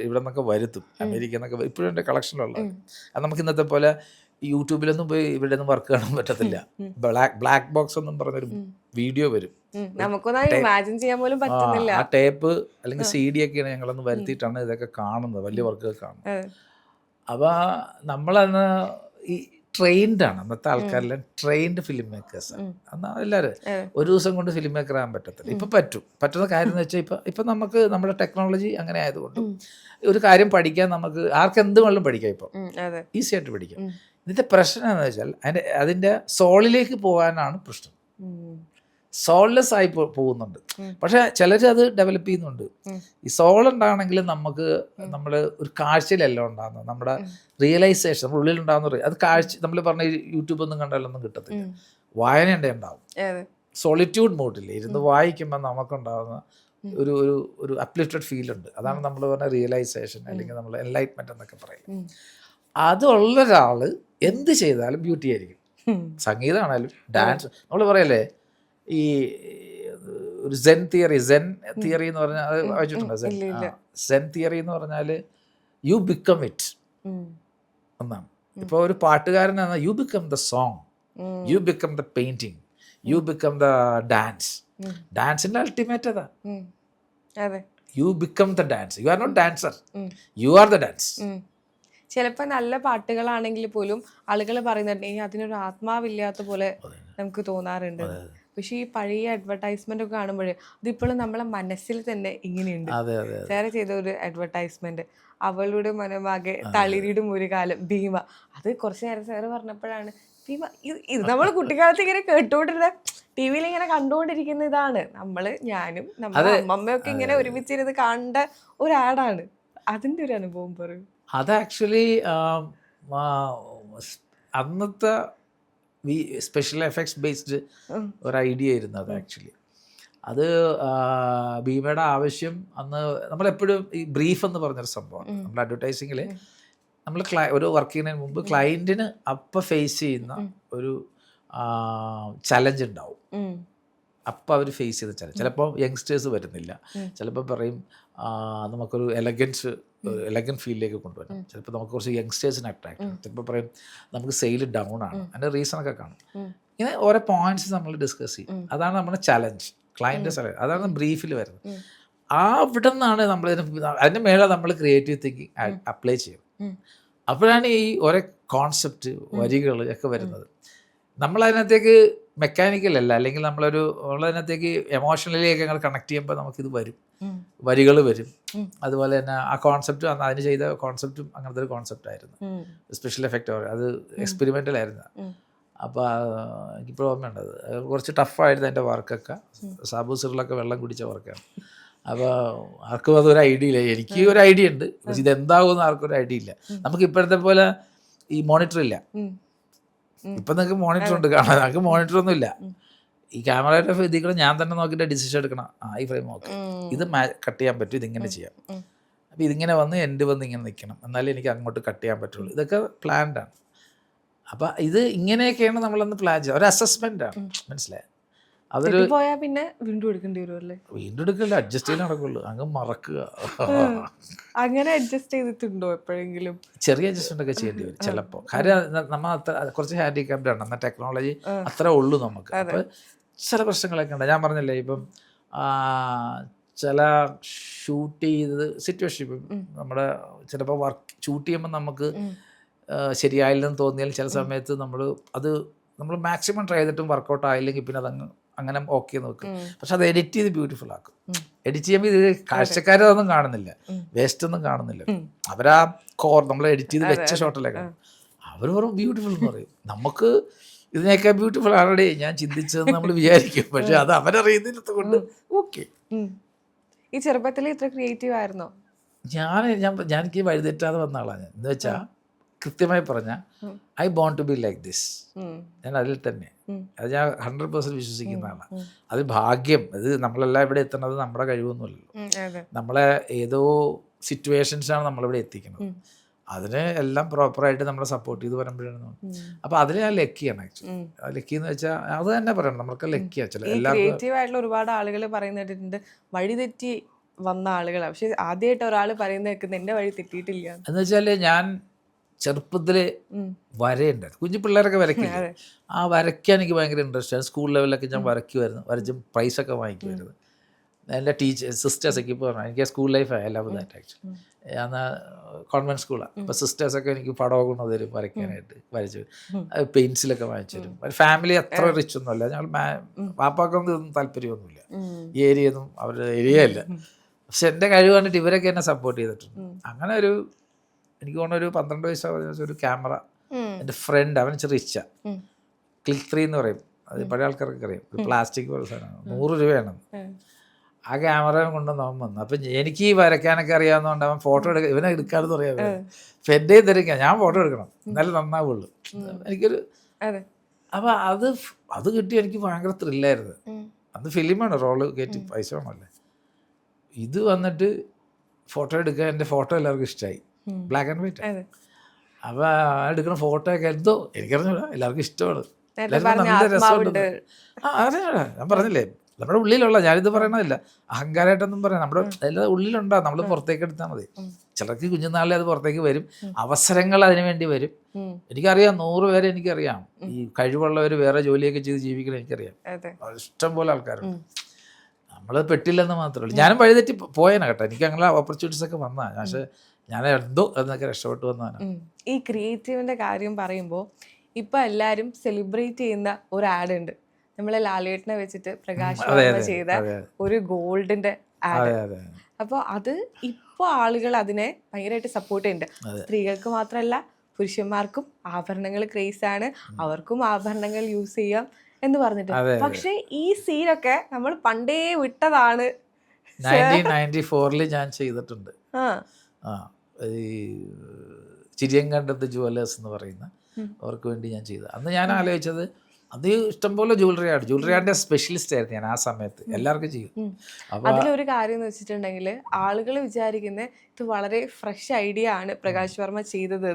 ഇവിടെ നിന്നൊക്കെ വരുത്തും, അമേരിക്കയിൽ നിന്നൊക്കെ. ഇപ്പോഴും എൻ്റെ കളക്ഷനിലുള്ളത്. അത് നമുക്ക് ഇന്നത്തെ പോലെ യൂട്യൂബിലൊന്നും പോയി ഇവിടെ ഒന്നും വർക്ക് കാണാൻ പറ്റത്തില്ല. ബ്ലാക്ക് ബോക്സ് എന്നും പറഞ്ഞൊരു വീഡിയോ വരും, ഇമാജിൻ ചെയ്യാൻ പോലും പറ്റുന്നില്ല. ആ ടേപ്പ് അല്ലെങ്കിൽ CD ഒക്കെയാണ് ഞങ്ങളൊന്ന് വരുത്തിയിട്ടാണ് ഇതൊക്കെ കാണുന്നത്, വലിയ വർക്കുകൾ കാണുന്നത്. അപ്പൊ നമ്മളന്ന് ഈ ട്രെയിൻഡാണ് അന്നത്തെ ആൾക്കാരെല്ലാം, ട്രെയിൻഡ് ഫിലിം മേക്കേഴ്സാണ് അന്ന് എല്ലാവരും. ഒരു ദിവസം കൊണ്ട് ഫിലിം മേക്കർ ആകാൻ പറ്റത്തില്ല. ഇപ്പം പറ്റുന്ന കാര്യം എന്ന് വെച്ചാൽ ഇപ്പം നമുക്ക് നമ്മുടെ ടെക്നോളജി അങ്ങനെ ആയതുകൊണ്ട് ഒരു കാര്യം പഠിക്കാൻ നമുക്ക് ആർക്കെന്ത് വേണമെങ്കിലും പഠിക്കാം. ഇപ്പം ഈസി ആയിട്ട് പഠിക്കാം. ഇതിൻ്റെ പ്രശ്നം എന്ന് വെച്ചാൽ അതിൻ്റെ സോളിലേക്ക് പോകാനാണ് പ്രശ്നം. സോൾലെസ് ആയി പോകുന്നുണ്ട്. പക്ഷെ ചിലർ അത് ഡെവലപ്പ് ചെയ്യുന്നുണ്ട്. ഈ സോൾ ഉണ്ടാകണമെങ്കിൽ നമുക്ക് നമ്മൾ ഒരു കാഴ്ചയിലെല്ലാം ഉണ്ടാകുന്നത്, നമ്മുടെ റിയലൈസേഷൻ നമ്മുടെ ഉള്ളിലുണ്ടാകുന്ന അത് കാഴ്ച നമ്മൾ പറഞ്ഞ യൂട്യൂബ് ഒന്നും കണ്ടാലൊന്നും കിട്ടത്തില്ല. വായന ഉണ്ടാവും. സോളിറ്റ്യൂഡ് മോഡിൽ ഇരുന്ന് വായിക്കുമ്പോൾ നമുക്കുണ്ടാകുന്ന ഒരു ഒരു ഒരു അപ്ലിഫ്റ്റഡ് ഫീൽ ഉണ്ട്. അതാണ് നമ്മൾ പറഞ്ഞ റിയലൈസേഷൻ അല്ലെങ്കിൽ നമ്മൾ എൻലൈറ്റ്മെന്റ് എന്നൊക്കെ പറയും. അതുള്ള ഒരാൾ എന്ത് ചെയ്താലും ബ്യൂട്ടി ആയിരിക്കും. സംഗീതമാണേലും ഡാൻസ്, നമ്മൾ പറയല്ലേ ഈ ഒരു സെൻ തിയറി എന്ന് പറഞ്ഞാൽ അത് വായിച്ചിട്ടുണ്ടോ? സെൻ തിയറി എന്ന് പറഞ്ഞാൽ യു ബിക്കം ഇറ്റ് എന്നാണ്. ഇപ്പോൾ ഒരു പാട്ടുകാരനാണ് you become the song, you become the painting, you become the dance. ഡാൻസിന്റെ അൾട്ടിമേറ്റ് അതാ, you become the dance. You are not dancer, you are the dance. ചിലപ്പോൾ നല്ല പാട്ടുകളാണെങ്കിൽ പോലും ആളുകൾ പറയുന്നുണ്ടെങ്കിൽ അതിനൊരു ആത്മാവില്ലാത്ത പോലെ നമുക്ക് തോന്നാറുണ്ട്. പക്ഷെ ഈ പഴയ അഡ്വർടൈസ്മെന്റ് ഒക്കെ കാണുമ്പോഴേ അതിപ്പോഴും നമ്മളെ മനസ്സിൽ തന്നെ ഇങ്ങനെയുണ്ട്. സാറ് ചെയ്ത ഒരു അഡ്വർടൈസ്മെന്റ്, അവളുടെ മനമാകെ തളിരിടും ഒരു കാലം, ഭീമ. അത് കുറച്ചു നേരം സാറ് പറഞ്ഞപ്പോഴാണ് ഭീമ, ഇത് നമ്മൾ കുട്ടിക്കാലത്ത് ഇങ്ങനെ കേട്ടുകൊണ്ടിരുന്ന ടി വിയിൽ ഇങ്ങനെ കണ്ടുകൊണ്ടിരിക്കുന്ന ഇതാണ്. ഞാനും നമ്മുടെ അമ്മമ്മയൊക്കെ ഇങ്ങനെ ഒരുമിച്ചിരുന്ന് കാണേണ്ട ഒരു ആഡാണ്. അതിന്റെ ഒരു അനുഭവം പറയും. അത് ആക്ച്വലി അന്നത്തെ സ്പെഷ്യൽ എഫക്ട്സ് ബേസ്ഡ് ഒരു ഐഡിയ ആയിരുന്നു അത്. ആക്ച്വലി അത് ഭീമയുടെ ആവശ്യം അന്ന് നമ്മളെപ്പോഴും ഈ ബ്രീഫ് എന്ന് പറഞ്ഞൊരു സംഭവമാണ് നമ്മൾ അഡ്വർടൈസിങ്ങിൽ. നമ്മൾ ഒരു വർക്ക് ചെയ്യുന്നതിന് മുമ്പ് ക്ലയൻറ്റിന് അപ്പം ഫേസ് ചെയ്യുന്ന ഒരു ചലഞ്ച് ഉണ്ടാവും. അപ്പം അവർ ഫേസ് ചെയ്ത ചലഞ്ച്, ചിലപ്പോൾ യങ്സ്റ്റേഴ്സ് വരുന്നില്ല, ചിലപ്പോൾ പറയും നമുക്കൊരു എലഗൻറ്റ് ഫീൽഡിലേക്ക് കൊണ്ടുവരാം, ചിലപ്പോൾ നമുക്ക് കുറച്ച് യങ്സ്റ്റേഴ്സിന് അട്രാക്ട് ചെയ്യും, ചിലപ്പോൾ പറയും നമുക്ക് സെയിൽ ഡൗൺ ആണ്, അതിൻ്റെ റീസണൊക്കെ കാണും. ഇങ്ങനെ ഓരോ പോയിന്റ്സ് നമ്മൾ ഡിസ്കസ് ചെയ്യും. അതാണ് നമ്മുടെ ചലഞ്ച്, ക്ലയൻറ്റ് ചലഞ്ച്. അതാണ് ബ്രീഫിൽ വരുന്നത്. അവിടെ നിന്നാണ് നമ്മൾ അതിൻ്റെ മേലെ നമ്മൾ ക്രിയേറ്റീവ് തിങ്കിങ് അപ്ലൈ ചെയ്യും. അപ്പോഴാണ് ഈ ഓരോ കോൺസെപ്റ്റ് വരികൾ ഒക്കെ വരുന്നത്. നമ്മളതിനകത്തേക്ക് മെക്കാനിക്കൽ അല്ല, അല്ലെങ്കിൽ നമ്മളതിനകത്തേക്ക് എമോഷണലിയൊക്കെ ഞങ്ങൾ കണക്ട് ചെയ്യുമ്പോൾ നമുക്കിത് വരും, വരികൾ വരും. അതുപോലെ തന്നെ ആ കോൺസെപ്റ്റ് അതിന് ചെയ്ത കോൺസെപ്റ്റും അങ്ങനത്തെ ഒരു കോൺസെപ്റ്റ് ആയിരുന്നു. സ്പെഷ്യൽ എഫക്റ്റ് അത് എക്സ്പെരിമെൻ്റൽ ആയിരുന്നു. അപ്പോൾ എനിക്കിപ്പോൾ ഓർമ്മയുണ്ട്, അത് കുറച്ച് ടഫായിരുന്നു എൻ്റെ വർക്കൊക്കെ. സാബു സിറിലൊക്കെ വെള്ളം കുടിച്ച വർക്കാണ്. അപ്പോൾ ആർക്കും അതൊരു ഐഡിയ ഇല്ല. എനിക്ക് ഒരു ഐഡിയ ഉണ്ട്, പക്ഷെ ഇതെന്താകുമെന്ന് ആർക്കും ഒരു ഐഡിയ ഇല്ല. നമുക്ക് ഇപ്പോഴത്തെ പോലെ ഈ മോണിറ്റർ ഇല്ല. ഇപ്പം നിങ്ങൾക്ക് മോണിറ്റർ ഉണ്ട് കാണാൻ, നമുക്ക് മോണിറ്ററൊന്നും ഇല്ല. ഈ ക്യാമറയുടെ ഇതികൾ ഞാൻ തന്നെ നോക്കിയിട്ട് ഡിസിഷൻ എടുക്കണം. ഈ ഫ്രെയിം ഓക്കെ, ഇത് കട്ട് ചെയ്യാൻ പറ്റും, ഇതിങ്ങനെ ചെയ്യാം, അപ്പോൾ ഇതിങ്ങനെ വന്ന് എൻഡ് വന്ന് ഇങ്ങനെ നിൽക്കണം, എന്നാലേ എനിക്ക് അങ്ങോട്ട് കട്ട് ചെയ്യാൻ പറ്റുള്ളൂ. ഇതൊക്കെ പ്ലാൻഡാണ്. അപ്പം ഇത് ഇങ്ങനെയൊക്കെയാണ് നമ്മളൊന്ന് പ്ലാൻ ചെയ്യുക, ഒരു അസസ്മെൻ്റാണ്. മനസ്സിലായി? അതൊരു പോയാൽ പിന്നെ വീണ്ടും എടുക്കേണ്ടി വരുമല്ലേ? വീണ്ടും എടുക്കില്ല, അഡ്ജസ്റ്റ് ചെയ്യാൻ നടക്കുള്ളൂ, അങ്ങ് മറക്കുക. അങ്ങനെ അഡ്ജസ്റ്റ് ചെയ്തിട്ടുണ്ടോ എപ്പോഴെങ്കിലും? ചെറിയ അഡ്ജസ്റ്റ്മെന്റ് ഒക്കെ ചെയ്യേണ്ടി വരും ചിലപ്പോൾ. കാര്യം നമ്മൾ കുറച്ച് ഹാൻഡിക്യാപ്ഡ് ആണ്, എന്നാൽ ടെക്നോളജി അത്ര ഉള്ളൂ നമുക്ക്. അപ്പോൾ ചില പ്രശ്നങ്ങളൊക്കെ ഉണ്ട്. ഞാൻ പറഞ്ഞില്ലേ, ഇപ്പം ചില ഷൂട്ട് ചെയ്തത് സിറ്റുവേഷൻ, ഇപ്പം നമ്മുടെ ചിലപ്പോൾ വർക്ക് ഷൂട്ട് ചെയ്യുമ്പോൾ നമുക്ക് ശരിയായില്ലെന്ന് തോന്നിയാൽ ചില സമയത്ത് നമ്മൾ മാക്സിമം ട്രൈ ചെയ്തിട്ടും വർക്കൗട്ട് ആയില്ലെങ്കിൽ പിന്നെ അതങ്ങ് അങ്ങനെ ഓക്കെ നോക്കും. പക്ഷെ അത് എഡിറ്റ് ചെയ്ത് ബ്യൂട്ടിഫുൾ ആക്കും. എഡിറ്റ് ചെയ്യുമ്പോൾ ഇത് കാഴ്ചക്കാരതൊന്നും കാണുന്നില്ല, വേസ്റ്റ് ഒന്നും കാണുന്നില്ല. അവരാ നമ്മൾ എഡിറ്റ് ചെയ്ത് വെച്ച ഷോട്ടിലൊക്കെ അവർ വെറും ബ്യൂട്ടിഫുൾ എന്ന് പറയും. നമുക്ക് ഇതിനേക്കാൾ ബ്യൂട്ടിഫുൾ ആൾറെഡി ഞാൻ ചിന്തിച്ചതെന്ന് നമ്മൾ വിചാരിക്കും, പക്ഷെ അത് അവരറിയുന്നില്ലാത്ത കൊണ്ട് ഓക്കെ. ഈ ചെറുപ്പത്തിൽ ഇത്ര ക്രിയേറ്റീവ് ആയിരുന്നോ? എനിക്ക് വഴിതെറ്റാതെ വന്ന ആളാണ്. എന്ന് വെച്ചാൽ കൃത്യമായി പറഞ്ഞാൽ I want to be like this. ഞാൻ അതിൽ തന്നെ, അത് ഞാൻ 100% വിശ്വസിക്കുന്ന ആളാണ്. അത് ഭാഗ്യം. അത് നമ്മളെല്ലാം ഇവിടെ എത്തുന്നത് നമ്മുടെ കഴിവൊന്നുമല്ലല്ലോ. നമ്മളെ ഏതോ സിറ്റുവേഷൻസാണ് നമ്മളിവിടെ എത്തിക്കുന്നത്. അതിന് എല്ലാം പ്രോപ്പറായിട്ട് നമ്മളെ സപ്പോർട്ട് ചെയ്ത് വരുമ്പോഴാണ്. അപ്പോൾ അതിൽ ഞാൻ ലക്കിയാണ്. ആക്ച്വലി ലക്കി എന്ന് വെച്ചാൽ അത് തന്നെ പറയണം, നമ്മൾക്ക് ലക്കിയാണ്. ചില ക്രിയേറ്റീവ് ആയിട്ടുള്ള ഒരുപാട് ആളുകൾ പറയുന്നിട്ടുണ്ട് വഴിതെറ്റി വന്ന ആളുകളാണ്. പക്ഷെ ആദ്യമായിട്ട് ഒരാൾ പറയുന്നത് കേൾക്കുന്നത് എൻ്റെ വഴി തെറ്റിയിട്ടില്ല എന്ന് വെച്ചാൽ, ഞാൻ ചെറുപ്പത്തിൽ വരയുണ്ടായിരുന്നു. കുഞ്ഞു പിള്ളേരൊക്കെ വരയ്ക്കില്ല, ആ വരയ്ക്കാൻ എനിക്ക് ഭയങ്കര ഇൻട്രസ്റ്റ് ആണ്. സ്കൂൾ ലെവലിലൊക്കെ ഞാൻ വരയ്ക്കുമായിരുന്നു, വരച്ച് പ്രൈസൊക്കെ വാങ്ങിക്കുമായിരുന്നു. എൻ്റെ സിസ്റ്റേഴ്സൊക്കെ ഇപ്പോൾ പറഞ്ഞു, എനിക്ക് സ്കൂൾ ലൈഫ് ആയാലും ആക്ച്വലി ഞാൻ കോൺവെൻറ്റ് സ്കൂളാണ്. അപ്പോൾ സിസ്റ്റേഴ്സൊക്കെ എനിക്ക് പടമൊക്കെ കൊണ്ടുതരും വരയ്ക്കാനായിട്ട്, വരച്ച് പെയിൻസിലൊക്കെ വാങ്ങിച്ചു തരും. ഫാമിലി അത്ര റിച്ച് ഒന്നുമല്ല, ഞങ്ങൾ പാപ്പാക്കൊന്നും ഇതൊന്നും താല്പര്യമൊന്നുമില്ല, ഈ ഏരിയയൊന്നും അവരുടെ ഏരിയയല്ല. പക്ഷെ എൻ്റെ കഴിവ് കണ്ടിട്ട് ഇവരൊക്കെ എന്നെ സപ്പോർട്ട് ചെയ്തിട്ടുണ്ട്. അങ്ങനെ എനിക്ക് തോന്നുന്നു ഒരു 12 വയസ്സായ ഒരു ക്യാമറ എൻ്റെ ഫ്രണ്ട്, അവൻ റിച്ച ക്ലിക്ക് 3 എന്ന് പറയും, അത് പഴയ ആൾക്കാർക്ക് അറിയാം, ഒരു പ്ലാസ്റ്റിക് പോലെ സാധനമാണ്, 100 രൂപയാണ്. ആ ക്യാമറ കൊണ്ടുവന്ന് അവൻ വന്നു. അപ്പം എനിക്ക് ഈ വരയ്ക്കാനൊക്കെ അറിയാവുന്നതുകൊണ്ട് അവൻ ഫോട്ടോ എടുക്കുക, ഇവനെ എടുക്കാമെന്ന് പറയാം. അപ്പം എൻ്റെ തിരക്കാം, ഞാൻ ഫോട്ടോ എടുക്കണം എന്നാലും നന്നാവുള്ളൂ. എനിക്കൊരു അപ്പം അത് കിട്ടി എനിക്ക് ഭയങ്കര ത്രില്ലായിരുന്നു. അത് ഫിലിമാണ്, റോള് കയറ്റി പൈസ വേണമല്ലേ. ഇത് വന്നിട്ട് ഫോട്ടോ എടുക്കുക, എൻ്റെ ഫോട്ടോ എല്ലാവർക്കും ഇഷ്ടമായി, ബ്ലാക്ക് ആൻഡ് വൈറ്റ്. അപ്പോൾ എടുക്കുന്ന ഫോട്ടോ ഒക്കെ എന്തോ എനിക്കറിഞ്ഞൂടാ, എല്ലാവർക്കും ഇഷ്ടമാണ്, നല്ല രസമുണ്ട്. അറിഞ്ഞൂടാ, ഞാൻ പറഞ്ഞില്ലേ നമ്മുടെ ഉള്ളിലുള്ള, ഞാനിത് പറയണതില്ല അഹങ്കാരമായിട്ടൊന്നും പറയാം, നമ്മുടെ എല്ലാം ഉള്ളിലുണ്ടാകും, നമ്മൾ പുറത്തേക്ക് എടുത്താൽ മതി. ചിലർക്ക് കുഞ്ഞുനാളിൽ അത് പുറത്തേക്ക് വരും, അവസരങ്ങൾ അതിനു വേണ്ടി വരും. എനിക്കറിയാം 100 പേരെ എനിക്കറിയാം, ഈ കഴിവുള്ളവർ വേറെ ജോലിയൊക്കെ ചെയ്ത് ജീവിക്കണം എനിക്കറിയാം, ഇഷ്ടം പോലെ ആൾക്കാരുണ്ട്. നമ്മൾ പെട്ടില്ലെന്ന് മാത്രമേ ഉള്ളൂ. ഞാനും വഴിതെറ്റി പോയേനെ കേട്ടോ, എനിക്ക് അങ്ങനെ ഓപ്പർച്യൂണിറ്റീസ് ഒക്കെ വന്നതാണ്, പക്ഷേ ഞാൻ എന്തോ എന്നൊക്കെ രക്ഷപ്പെട്ടു വന്നതാണ്. ഈ ക്രിയേറ്റീവിൻ്റെ കാര്യം പറയുമ്പോൾ ഇപ്പം എല്ലാവരും സെലിബ്രേറ്റ് ചെയ്യുന്ന ഒരു ആഡ് ഉണ്ട്, നമ്മളെ ലാലേട്ടനെ വെച്ചിട്ട് പ്രകാശ് വർമ്മ ചെയ്ത ഒരു ഗോൾഡിന്റെ ആഡ്. അപ്പോൾ അത് ഇപ്പോൾ ആളുകൾ അതിനെ ഭയങ്കരമായിട്ട് സപ്പോർട്ട് ചെയ്യുന്നുണ്ട്. സ്ത്രീകൾക്ക് മാത്രമല്ല പുരുഷന്മാർക്കും ആഭരണങ്ങൾ ക്രേസ് ആണ്, അവർക്കും ആഭരണങ്ങൾ യൂസ് ചെയ്യാം എന്ന് പറഞ്ഞിട്ട്. പക്ഷെ ഈ സീനൊക്കെ നമ്മൾ പണ്ടേ വിട്ടതാണ്. 1994 ഞാൻ ചെയ്തിട്ടുണ്ട്. ഈ ചിരിയങ്കണ്ടത്ത് ജുവലേഴ്സ് എന്ന് പറയുന്ന അവർക്ക് വേണ്ടി ഞാൻ ചെയ്തത്. അന്ന് ഞാൻ ആലോചിച്ചത്, അത് ഇഷ്ടംപോലെ ജ്വല്ലറിയുടെ സ്പെഷ്യലിസ്റ്റ് ആയിരുന്നു ഞാൻ ആ സമയത്ത്, എല്ലാവർക്കും ചെയ്യും. അതിലൊരു കാര്യം എന്ന് വെച്ചിട്ടുണ്ടെങ്കിൽ ആളുകൾ വിചാരിക്കുന്നത് ഇത് വളരെ ഫ്രഷ് ഐഡിയ ആണ് പ്രകാശ് വർമ്മ ചെയ്തത്.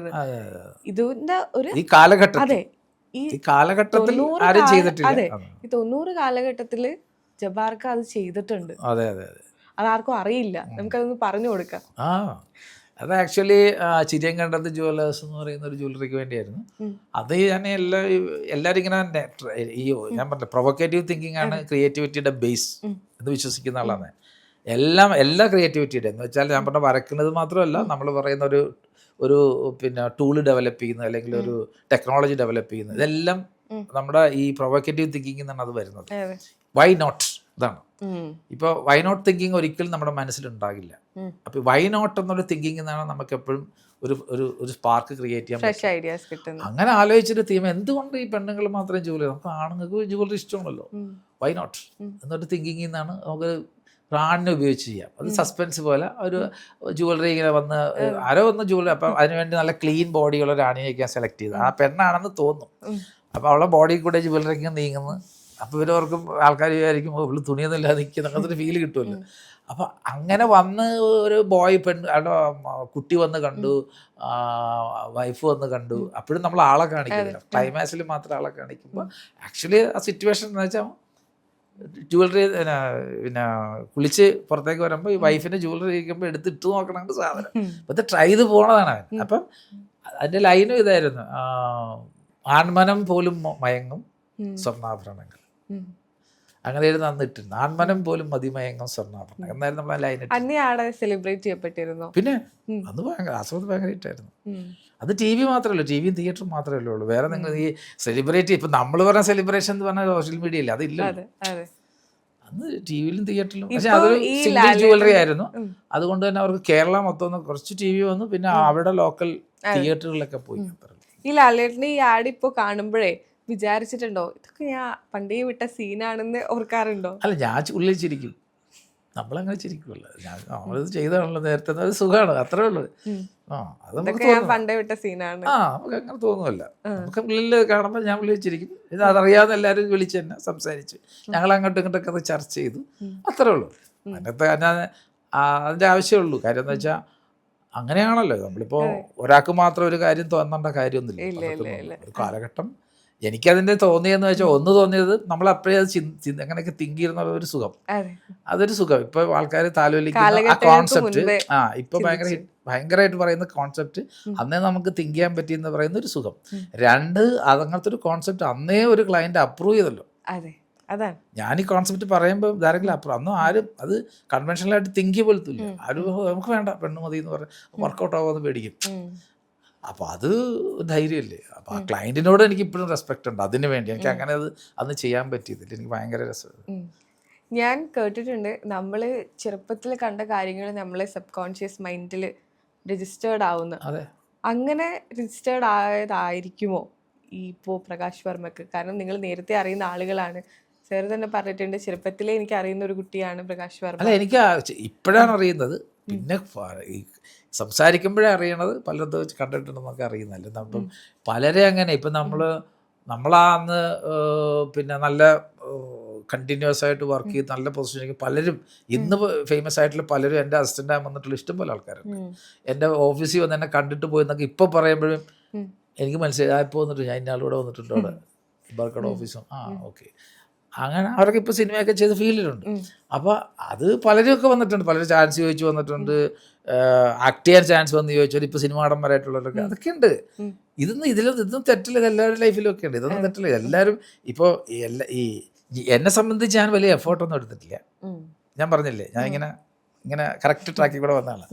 ഇതിന്റെ ഒരു ഈ കാലഘട്ടത്തിൽ ഈ കാലഘട്ടത്തിൽ ആരും ചെയ്തിട്ടില്ല. അതെ, ഈ 90 കാലഘട്ടത്തില് ജബാർക്ക് അത് ചെയ്തിട്ടുണ്ട്. അതെ അതെ അതെ, അതാർക്കും അറിയില്ല, നമുക്കതൊന്ന് പറഞ്ഞു കൊടുക്കാം. അത് ആക്ച്വലി ചിരിയങ്കണ്ടത്ത് ജുവലേഴ്സ് എന്ന് പറയുന്ന ഒരു ജ്വല്ലറിക്ക് വേണ്ടിയായിരുന്നു. അത് ഞാൻ എല്ലാവരും ഇങ്ങനെ ഈ ഞാൻ പറഞ്ഞ പ്രൊവോക്കേറ്റീവ് തിങ്കിങ് ആണ് ക്രിയേറ്റിവിറ്റിയുടെ ബേസ് എന്ന് വിശ്വസിക്കുന്ന ആളാണ്. എല്ലാ ക്രിയേറ്റിവിറ്റിയുടെ എന്ന് വെച്ചാൽ ഞാൻ പറഞ്ഞ വരക്കുന്നത് മാത്രമല്ല, നമ്മൾ പറയുന്ന ഒരു പിന്നെ ടൂള് ഡെവലപ്പ് ചെയ്യുന്നത് അല്ലെങ്കിൽ ഒരു ടെക്നോളജി ഡെവലപ്പ് ചെയ്യുന്നത്, ഇതെല്ലാം നമ്മുടെ ഈ പ്രൊവോക്കേറ്റീവ് തിങ്കിങ് എന്നാണ് അത് വരുന്നത്. വൈ നോട്ട് ഇതാണ്. ഇപ്പോൾ വൈ നോട്ട് തിങ്കിങ് ഒരിക്കലും നമ്മുടെ മനസ്സിലുണ്ടാകില്ല. അപ്പോൾ വൈ നോട്ട് എന്നൊരു തിങ്കിങ് എന്നാണ് നമുക്ക് എപ്പോഴും ഒരു സ്പാർക്ക് ക്രിയേറ്റ് ചെയ്യാൻ പറ്റും. അങ്ങനെ ആലോചിച്ചിട്ട് തീം എന്തുകൊണ്ട് ഈ പെണ്ണുങ്ങൾ മാത്രം ജുവലറി, നമുക്ക് ആണുങ്ങൾക്ക് ജുവലറി ഇഷ്ടമാണല്ലോ, വൈ നോട്ട് എന്നൊരു തിങ്കിങ്ങിൽ നിന്നാണ് നമുക്ക് റാണിനെ ഉപയോഗിച്ച് ചെയ്യാം. അത് സസ്പെൻസ് പോലെ ഒരു ജുവലറി ഇങ്ങനെ വന്ന് ആരോ വന്ന് ജുവലറി, അപ്പം അതിനുവേണ്ടി നല്ല ക്ലീൻ ബോഡിയുള്ള റാണിയൊക്കെ സെലക്ട് ചെയ്ത്, ആ പെണ്ണാണെന്ന് തോന്നും. അപ്പോൾ അവളുടെ ബോഡിയിൽ കൂടെ ജുവലറിക്ക് നീങ്ങുന്നു. അപ്പോൾ ഇവരവർക്കും ആൾക്കാർ വിചാരിക്കും ഇവള് തുണിയൊന്നും ഇല്ലാതെ നിൽക്കുന്ന അങ്ങനത്തെ ഒരു ഫീല് കിട്ടുമല്ലോ. അപ്പോൾ അങ്ങനെ വന്ന് ഒരു ബോയ് അവിടെ കുട്ടി വന്ന് കണ്ടു, വൈഫ് വന്ന് കണ്ടു, അപ്പോഴും നമ്മൾ ആളെ കാണിക്കുന്നില്ല, ക്ലൈമാക്സിൽ മാത്രം ആളെ കാണിക്കുമ്പോൾ ആക്ച്വലി ആ സിറ്റുവേഷൻ എന്ന് വെച്ചാൽ ജുവലറി പിന്നെ കുളിച്ച് പുറത്തേക്ക് വരുമ്പോൾ ഈ വൈഫിൻ്റെ ജുവലറി ഇരിക്കുമ്പോൾ എടുത്തിട്ട് നോക്കണമെങ്കിൽ സാധനം ഇപ്പോഴത്തെ ട്രൈ ചെയ്ത് പോണതാണ് അവൻ. അപ്പം അതിൻ്റെ ലൈനും ഇതായിരുന്നു, ആൺമനം പോലും മയങ്ങും സ്വർണ്ണാഭരണങ്ങൾ, അങ്ങനെ അന്ന് ഇട്ടിരുന്നു. ആൺമനം പോലും മതിമയങ്ങും സ്വർണ്ണാഭരണം എന്നായിരുന്നു നമ്മൾ ലൈൻ സെലിബ്രേറ്റ് ചെയ്യപ്പെട്ടിരുന്നു. പിന്നെ അത് ഭയങ്കര ആസ്വദം ഭയങ്കര ഇട്ടായിരുന്നു. അത് ടി വി മാത്രമല്ല, ടി വിയും തിയേറ്ററും മാത്രമല്ലേ ഉള്ളൂ. വേറെ നിങ്ങൾ ഈ സെലിബ്രേറ്റ് ഇപ്പം നമ്മൾ പറഞ്ഞ സെലിബ്രേഷൻ എന്ന് പറഞ്ഞാൽ സോഷ്യൽ മീഡിയ ഇല്ല, അതില്ല. അന്ന് ടി വിയിലും തിയേറ്ററിലും. പക്ഷെ അതൊരു സിംഗിൾ ജുവലറി ആയിരുന്നു. അതുകൊണ്ട് തന്നെ അവർക്ക് കേരളം മൊത്തം കുറച്ച് ടി വി വന്നു, പിന്നെ അവിടെ ലോക്കൽ തിയേറ്ററുകളിലൊക്കെ പോയി. ഈ ലാലേട്ടന് ഈ ആഡ് ഇപ്പോൾ കാണുമ്പോഴേ വിചാരിച്ചിട്ടുണ്ടോ ഇതൊക്കെ ഞാൻ പണ്ടേ വിട്ട സീനാണെന്ന് ഓർക്കാറുണ്ടോ? അല്ല, ഞാൻ ഉള്ളിൽ ചിരിക്കും, നമ്മളങ്ങനെ ചിരിക്കുമല്ലോ, നമ്മളിത് ചെയ്താണല്ലോ നേരത്തെ, അത് സുഖമാണ്, അത്രേ ഉള്ളൂ. പണ്ടേ വിട്ട സീനാണ്, നമുക്ക് അങ്ങനെ തോന്നുമല്ല. നമുക്ക് ഉള്ളിൽ കാണുമ്പോൾ ഞാൻ ഉള്ളിൽ ചിരിക്കും. ഇത് അതറിയാവുന്ന എല്ലാവരും വിളിച്ച് തന്നെ സംസാരിച്ചു, ഞങ്ങൾ അങ്ങോട്ടും ഇങ്ങോട്ടൊക്കെ അത് ചർച്ച ചെയ്തു, അത്രേ ഉള്ളൂ. അതിനകത്ത് അതിൻ്റെ ആവശ്യമുള്ളൂ. കാര്യം എന്ന് വെച്ചാൽ അങ്ങനെയാണല്ലോ, നമ്മളിപ്പോൾ ഒരാൾക്ക് മാത്രം ഒരു കാര്യം തോന്നേണ്ട കാര്യമൊന്നുമില്ല. ഒരു കാലഘട്ടം എനിക്കതിൻ്റെ തോന്നിയെന്ന് വെച്ചാൽ ഒന്ന് തോന്നിയത് നമ്മൾ അപ്പോഴേ അത് അങ്ങനെയൊക്കെ തിങ്ക് ചെയ്യുന്ന ഒരു സുഖം, അതൊരു സുഖം. ഇപ്പൊ ആൾക്കാർ താലോലിക്കുന്ന ആ കോൺസെപ്റ്റ്, ഇപ്പൊ ഭയങ്കരമായിട്ട് പറയുന്ന കോൺസെപ്റ്റ് അന്നേ നമുക്ക് തിങ്ക് ചെയ്യാൻ പറ്റിയെന്ന് പറയുന്ന ഒരു സുഖം. രണ്ട്, അതങ്ങനത്തെ ഒരു കോൺസെപ്റ്റ് അന്നേ ഒരു ക്ലയന്റ് അപ്രൂവ് ചെയ്തല്ലോ. ഞാൻ ഈ കോൺസെപ്റ്റ് പറയുമ്പോൾ ആരെങ്കിലും അപ്പുറം അന്നും ആരും അത് കൺവെൻഷനലായിട്ട് തിങ്ക് പോലത്തില്ല. ആരും നമുക്ക് വേണ്ട പെണ്ണ് മതി എന്ന് പറഞ്ഞാൽ വർക്കൗട്ട് ആവുമെന്ന് പേടിക്കും. അപ്പോൾ അത് ധൈര്യമല്ലേ. അപ്പോൾ ആ ക്ലയൻറ്റിനോട് എനിക്ക് ഇപ്പോഴും റെസ്പെക്റ്റ് ഉണ്ട്. അതിന് വേണ്ടി എനിക്ക് അങ്ങനെ അത് അന്ന് ചെയ്യാൻ പറ്റിയതില്ല, എനിക്ക് ഭയങ്കര രസമാണ്. ഞാൻ കേട്ടിട്ടുണ്ട് നമ്മൾ ചെറുപ്പത്തിൽ കണ്ട കാര്യങ്ങൾ നമ്മളെ സബ് കോൺഷ്യസ് മൈൻഡിൽ രജിസ്റ്റേർഡ് ആവുന്നു. അതെ, അങ്ങനെ രജിസ്റ്റേർഡ് ആയതായിരിക്കുമോ ഈ ഇപ്പോൾ പ്രകാശ് വർമ്മക്ക്? കാരണം നിങ്ങൾ നേരത്തെ അറിയുന്ന ആളുകളാണ്. സാർ തന്നെ പറഞ്ഞിട്ടുണ്ട്, ചെറുപ്പത്തിലേ എനിക്ക് അറിയുന്ന ഒരു കുട്ടിയാണ് പ്രകാശ് വർമ്മ. അല്ല, എനിക്ക് ഇപ്പോഴാണ് അറിയുന്നത്. പിന്നെ ഈ സംസാരിക്കുമ്പോഴേ അറിയണത്, പലതും കണ്ടിട്ടുണ്ടെന്നൊക്കെ അറിയുന്നല്ലേ. അപ്പം പലരെ അങ്ങനെ ഇപ്പം നമ്മളാന്ന് പിന്നെ നല്ല കണ്ടിന്യൂസ് ആയിട്ട് വർക്ക് ചെയ്ത് നല്ല പൊസിഷനിലേക്ക് പലരും ഇന്ന് ഫേമസ് ആയിട്ടുള്ള പലരും എൻ്റെ അസിസ്റ്റൻ്റായി വന്നിട്ടുള്ള ഇഷ്ടംപോലെ ആൾക്കാരുണ്ട്. എൻ്റെ ഓഫീസിൽ വന്ന് എന്നെ കണ്ടിട്ട് പോയെന്നൊക്കെ ഇപ്പോൾ പറയുമ്പോഴും എനിക്ക് മനസ്സിലായി, ഇപ്പോൾ വന്നിട്ട് ഞാൻ ഇന്നാളൂടെ വന്നിട്ടുണ്ട് അവിടെ ബർക്കട ഓഫീസും. ഓക്കെ, അങ്ങനെ അവരൊക്കെ ഇപ്പോൾ സിനിമയൊക്കെ ചെയ്ത് ഫീൽഡിലുണ്ട്. അപ്പോൾ അത് പലരും വന്നിട്ടുണ്ട്, പലരും ചാൻസ് ചോദിച്ചു വന്നിട്ടുണ്ട്, ആക്ട് ചെയ്യാൻ ചാൻസ് വന്ന് ചോദിച്ചാൽ ഇപ്പോൾ സിനിമ നടന്മാരായിട്ടുള്ളവരൊക്കെ അതൊക്കെ ഉണ്ട്. ഇതൊന്നും തെറ്റില്ല, എല്ലാവരുടെ ലൈഫിലും ഒക്കെ ഉണ്ട്, ഇതൊന്നും തെറ്റില്ല. എല്ലാവരും ഇപ്പോൾ എന്നെ സംബന്ധിച്ച് ഞാൻ വലിയ എഫേർട്ടൊന്നും എടുത്തിട്ടില്ല. ഞാൻ പറഞ്ഞില്ലേ, ഞാൻ ഇങ്ങനെ കറക്റ്റ് ട്രാക്കിൽ കൂടെ വന്നതാണ്.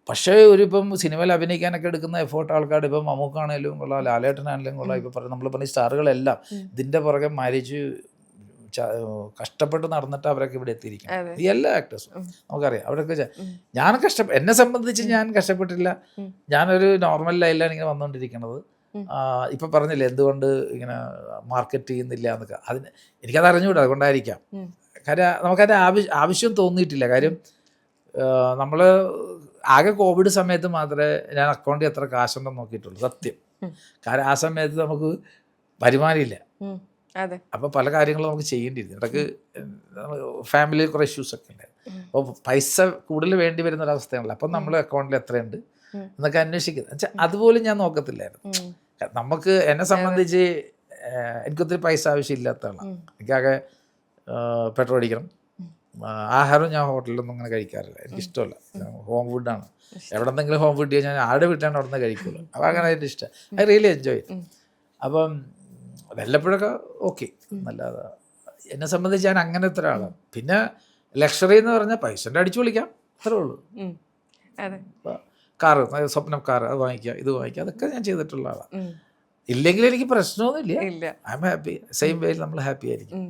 പക്ഷേ ഇപ്പം സിനിമയിൽ അഭിനയിക്കാനൊക്കെ എടുക്കുന്ന എഫേർട്ട് ആൾക്കാർ, ഇപ്പം മമ്മൂക്കാണേലും കൊള്ളാം, ലാലേട്ടനാണെങ്കിലും കൊള്ളാം, ഇപ്പോൾ നമ്മൾ പറഞ്ഞ സ്റ്റാറുകളെല്ലാം ഇതിൻ്റെ പുറകെ മരിച്ച് കഷ്ടപ്പെട്ട് നടന്നിട്ട് അവരൊക്കെ ഇവിടെ എത്തിയിരിക്കും. ഈ എല്ലാ ആക്ടേഴ്സും നമുക്കറിയാം. അവരൊക്കെ എന്നെ സംബന്ധിച്ച് ഞാൻ കഷ്ടപ്പെട്ടില്ല. ഞാനൊരു നോർമൽ ലൈനിലാണ് ഇങ്ങനെ വന്നുകൊണ്ടിരിക്കുന്നത്. ഇപ്പം പറഞ്ഞില്ലേ എന്തുകൊണ്ട് ഇങ്ങനെ മാർക്കറ്റ് ചെയ്യുന്നില്ല എന്നൊക്കെ, എനിക്കത് അറിഞ്ഞുകൂടാ, അതുകൊണ്ടായിരിക്കാം. കാര്യം നമുക്കതിൻ്റെ ആവശ്യം തോന്നിയിട്ടില്ല. കാര്യം നമ്മൾ ആകെ കോവിഡ് സമയത്ത് മാത്രമേ ഞാൻ അക്കൗണ്ടിൽ എത്ര കാശുണ്ടെന്ന് നോക്കിയിട്ടുള്ളൂ, സത്യം. കാരണം ആ സമയത്ത് നമുക്ക് വരുമാനമില്ല. അപ്പോൾ പല കാര്യങ്ങളും നമുക്ക് ചെയ്യേണ്ടിയിരുന്നു. ഇടയ്ക്ക് ഫാമിലിയിൽ കുറേ ഇഷ്യൂസൊക്കെ ഉണ്ടായിരുന്നു. അപ്പോൾ പൈസ കൂടുതൽ വേണ്ടി വരുന്ന ഒരവസ്ഥയാണല്ലോ. അപ്പം നമ്മൾ അക്കൗണ്ടിൽ എത്രയുണ്ട് എന്നൊക്കെ അന്വേഷിക്കുന്നത് വെച്ചാൽ അതുപോലും ഞാൻ നോക്കത്തില്ലായിരുന്നു. നമുക്ക് എന്നെ സംബന്ധിച്ച് എനിക്കൊത്തിരി പൈസ ആവശ്യമില്ലാത്തതാണ്. എനിക്കാകെ പെട്രോൾ അടിക്കണം, ആഹാരം ഞാൻ ഹോട്ടലിലൊന്നും അങ്ങനെ കഴിക്കാറില്ല, എനിക്കിഷ്ടമല്ല. ഹോം ഫുഡാണ്. എവിടെന്നെങ്കിലും ഹോം ഫുഡ് ചെയ്യാൻ ഞാൻ ആടെ വീട്ടാണ് അവിടെ നിന്ന് കഴിക്കുള്ളൂ. അപ്പോൾ അങ്ങനെ അതിൻ്റെ ഇഷ്ടം, ഐ റിയലി എൻജോയ്. അപ്പം വല്ലപ്പോഴൊക്കെ ഓക്കെ, നല്ലതാ. എന്നെ സംബന്ധിച്ച് ഞാൻ അങ്ങനത്തെ ഒരാളാണ്. പിന്നെ ലക്ഷറി എന്ന് പറഞ്ഞാൽ പൈസൻ്റെ അടിച്ചു വിളിക്കാം, അത്രേ ഉള്ളൂ. കാറ്, സ്വപ്നം കാറ്, അത് വാങ്ങിക്കുക, ഇത് വാങ്ങിക്കുക, അതൊക്കെ ഞാൻ ചെയ്തിട്ടുള്ള ആളാണ്. ഇല്ലെങ്കിൽ എനിക്ക് പ്രശ്നമൊന്നുമില്ല. I am happy. സെയിം വേയിൽ നമ്മൾ ഹാപ്പി ആയിരിക്കും.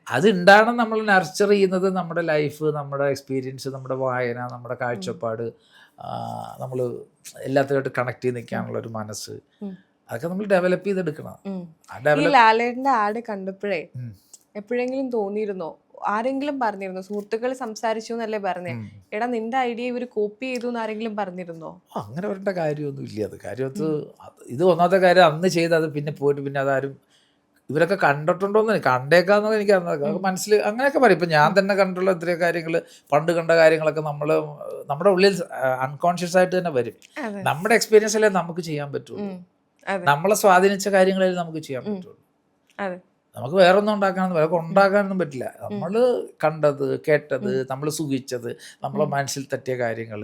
അതുണ്ടാകണം. നമ്മൾ നർച്ചർ ചെയ്യുന്നത് നമ്മുടെ ലൈഫ്, നമ്മുടെ എക്സ്പീരിയൻസ്, നമ്മുടെ വായന, നമ്മുടെ കാഴ്ചപ്പാട്, നമ്മൾ എല്ലാത്തിനായിട്ട് കണക്ട് ചെയ്ത് നിൽക്കാനുള്ളൊരു മനസ്സ്, അതൊക്കെ നമ്മൾ ഡെവലപ്പ് ചെയ്തെടുക്കണം. ഈ ലാലേട്ടൻ്റെ ആഡ് കണ്ടപ്പോഴേ എപ്പോഴെങ്കിലും തോന്നിയിരുന്നോ, ആരെങ്കിലും പറഞ്ഞിരുന്നോ, സുഹൃത്തുക്കൾ സംസാരിച്ചു എന്നല്ലേ പറഞ്ഞേ, എടാ നിന്റെ ഐഡിയ ഇവർ കോപ്പി ചെയ്തു എന്ന് ആരെങ്കിലും പറഞ്ഞിരുന്നോ? അങ്ങനെ വരേണ്ട കാര്യമൊന്നും ഇല്ല. അത് കാര്യത്ത് ഇത് ഒന്നാമത്തെ കാര്യം, അന്ന് ചെയ്തത് പിന്നെ പോയിട്ട് പിന്നെ അതാരും ഇവരൊക്കെ കണ്ടിട്ടുണ്ടോന്ന് കണ്ടേക്കാന്നൊക്കെ എനിക്ക് മനസ്സിൽ അങ്ങനെയൊക്കെ പറയും. ഇപ്പം ഞാൻ തന്നെ കണ്ടിട്ടുള്ള ഇത്രയും കാര്യങ്ങൾ, പണ്ട് കണ്ട കാര്യങ്ങളൊക്കെ നമ്മുടെ ഉള്ളിൽ അൺകോൺഷ്യസ് ആയിട്ട് തന്നെ വരും. നമ്മുടെ എക്സ്പീരിയൻസിലേ നമുക്ക് ചെയ്യാൻ പറ്റുള്ളൂ, നമ്മളെ സ്വാധീനിച്ച കാര്യങ്ങളെ നമുക്ക് ചെയ്യാൻ പറ്റുള്ളൂ. നമുക്ക് വേറെ ഒന്നും ഉണ്ടാക്കാനൊന്നും പറ്റില്ല. നമ്മൾ കണ്ടത്, കേട്ടത്, നമ്മൾ സുഖിച്ചത്, നമ്മളെ മനസ്സിൽ തട്ടിയ കാര്യങ്ങൾ,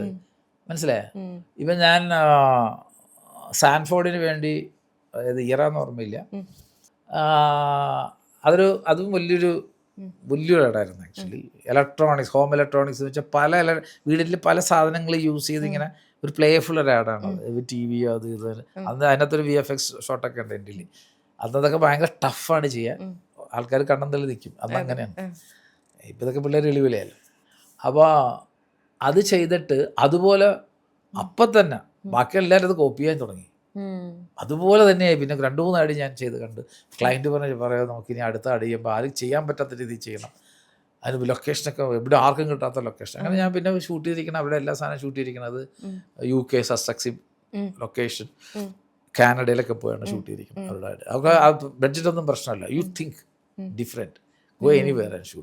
മനസ്സിലായ. ഇപ്പം ഞാൻ സാൻഫോർഡിന് വേണ്ടി, അതായത് ഇയറാന്ന് ഓർമ്മയില്ല, അതും വലിയൊരു ഇടായിരുന്നു ആക്ച്വലി. ഇലക്ട്രോണിക്സ്, ഹോം ഇലക്ട്രോണിക്സ് എന്ന് വെച്ചാൽ വീട്ടിൽ പല സാധനങ്ങൾ യൂസ് ചെയ്ത് ഇങ്ങനെ ഒരു പ്ലേഫുൾ ഒരു ആഡാണ്. ടി വിയോ അത് ഇത്, അന്ന് അതിനകത്തൊരു VFX ഷോട്ടൊക്കെ ഉണ്ട് എൻ്റെ. അതൊക്കെ ഭയങ്കര ടഫാണ് ചെയ്യാൻ, ആൾക്കാർ കണ്ണന്തള്ളി നിൽക്കും. അന്ന് അങ്ങനെയാണ്. ഇപ്പം ഇതൊക്കെ പിള്ളേർ എളിവിലയല്ലോ. അപ്പോൾ അത് ചെയ്തിട്ട് അതുപോലെ അപ്പം തന്നെ ബാക്കി എല്ലാവരും അത് കോപ്പി ചെയ്യാൻ തുടങ്ങി. അതുപോലെ തന്നെയായി. പിന്നെ 2-3 അടി ഞാൻ ചെയ്ത് കണ്ട് ക്ലയൻറ്റ് പറയാം നമുക്കിനി അടുത്ത അടി ചെയ്യുമ്പോൾ ആരും ചെയ്യാൻ പറ്റാത്ത രീതിയിൽ ചെയ്യണം, അതിന് ലൊക്കേഷനൊക്കെ എവിടെ ആർക്കും കിട്ടാത്ത ലൊക്കേഷൻ. അങ്ങനെ ഞാൻ പിന്നെ ഷൂട്ട് ചെയ്തിരിക്കണം, അവിടെ എല്ലാ സാധനവും ഷൂട്ട് ചെയ്തിരിക്കുന്നത് UK സസെക്സ് ലൊക്കേഷൻ, കാനഡയിലൊക്കെ പോയാണ് ഷൂട്ട് ചെയ്തിരിക്കുന്നത്. അവിടെ ബഡ്ജറ്റ് ഒന്നും പ്രശ്നമല്ല. You think different, go anywhere and shoot.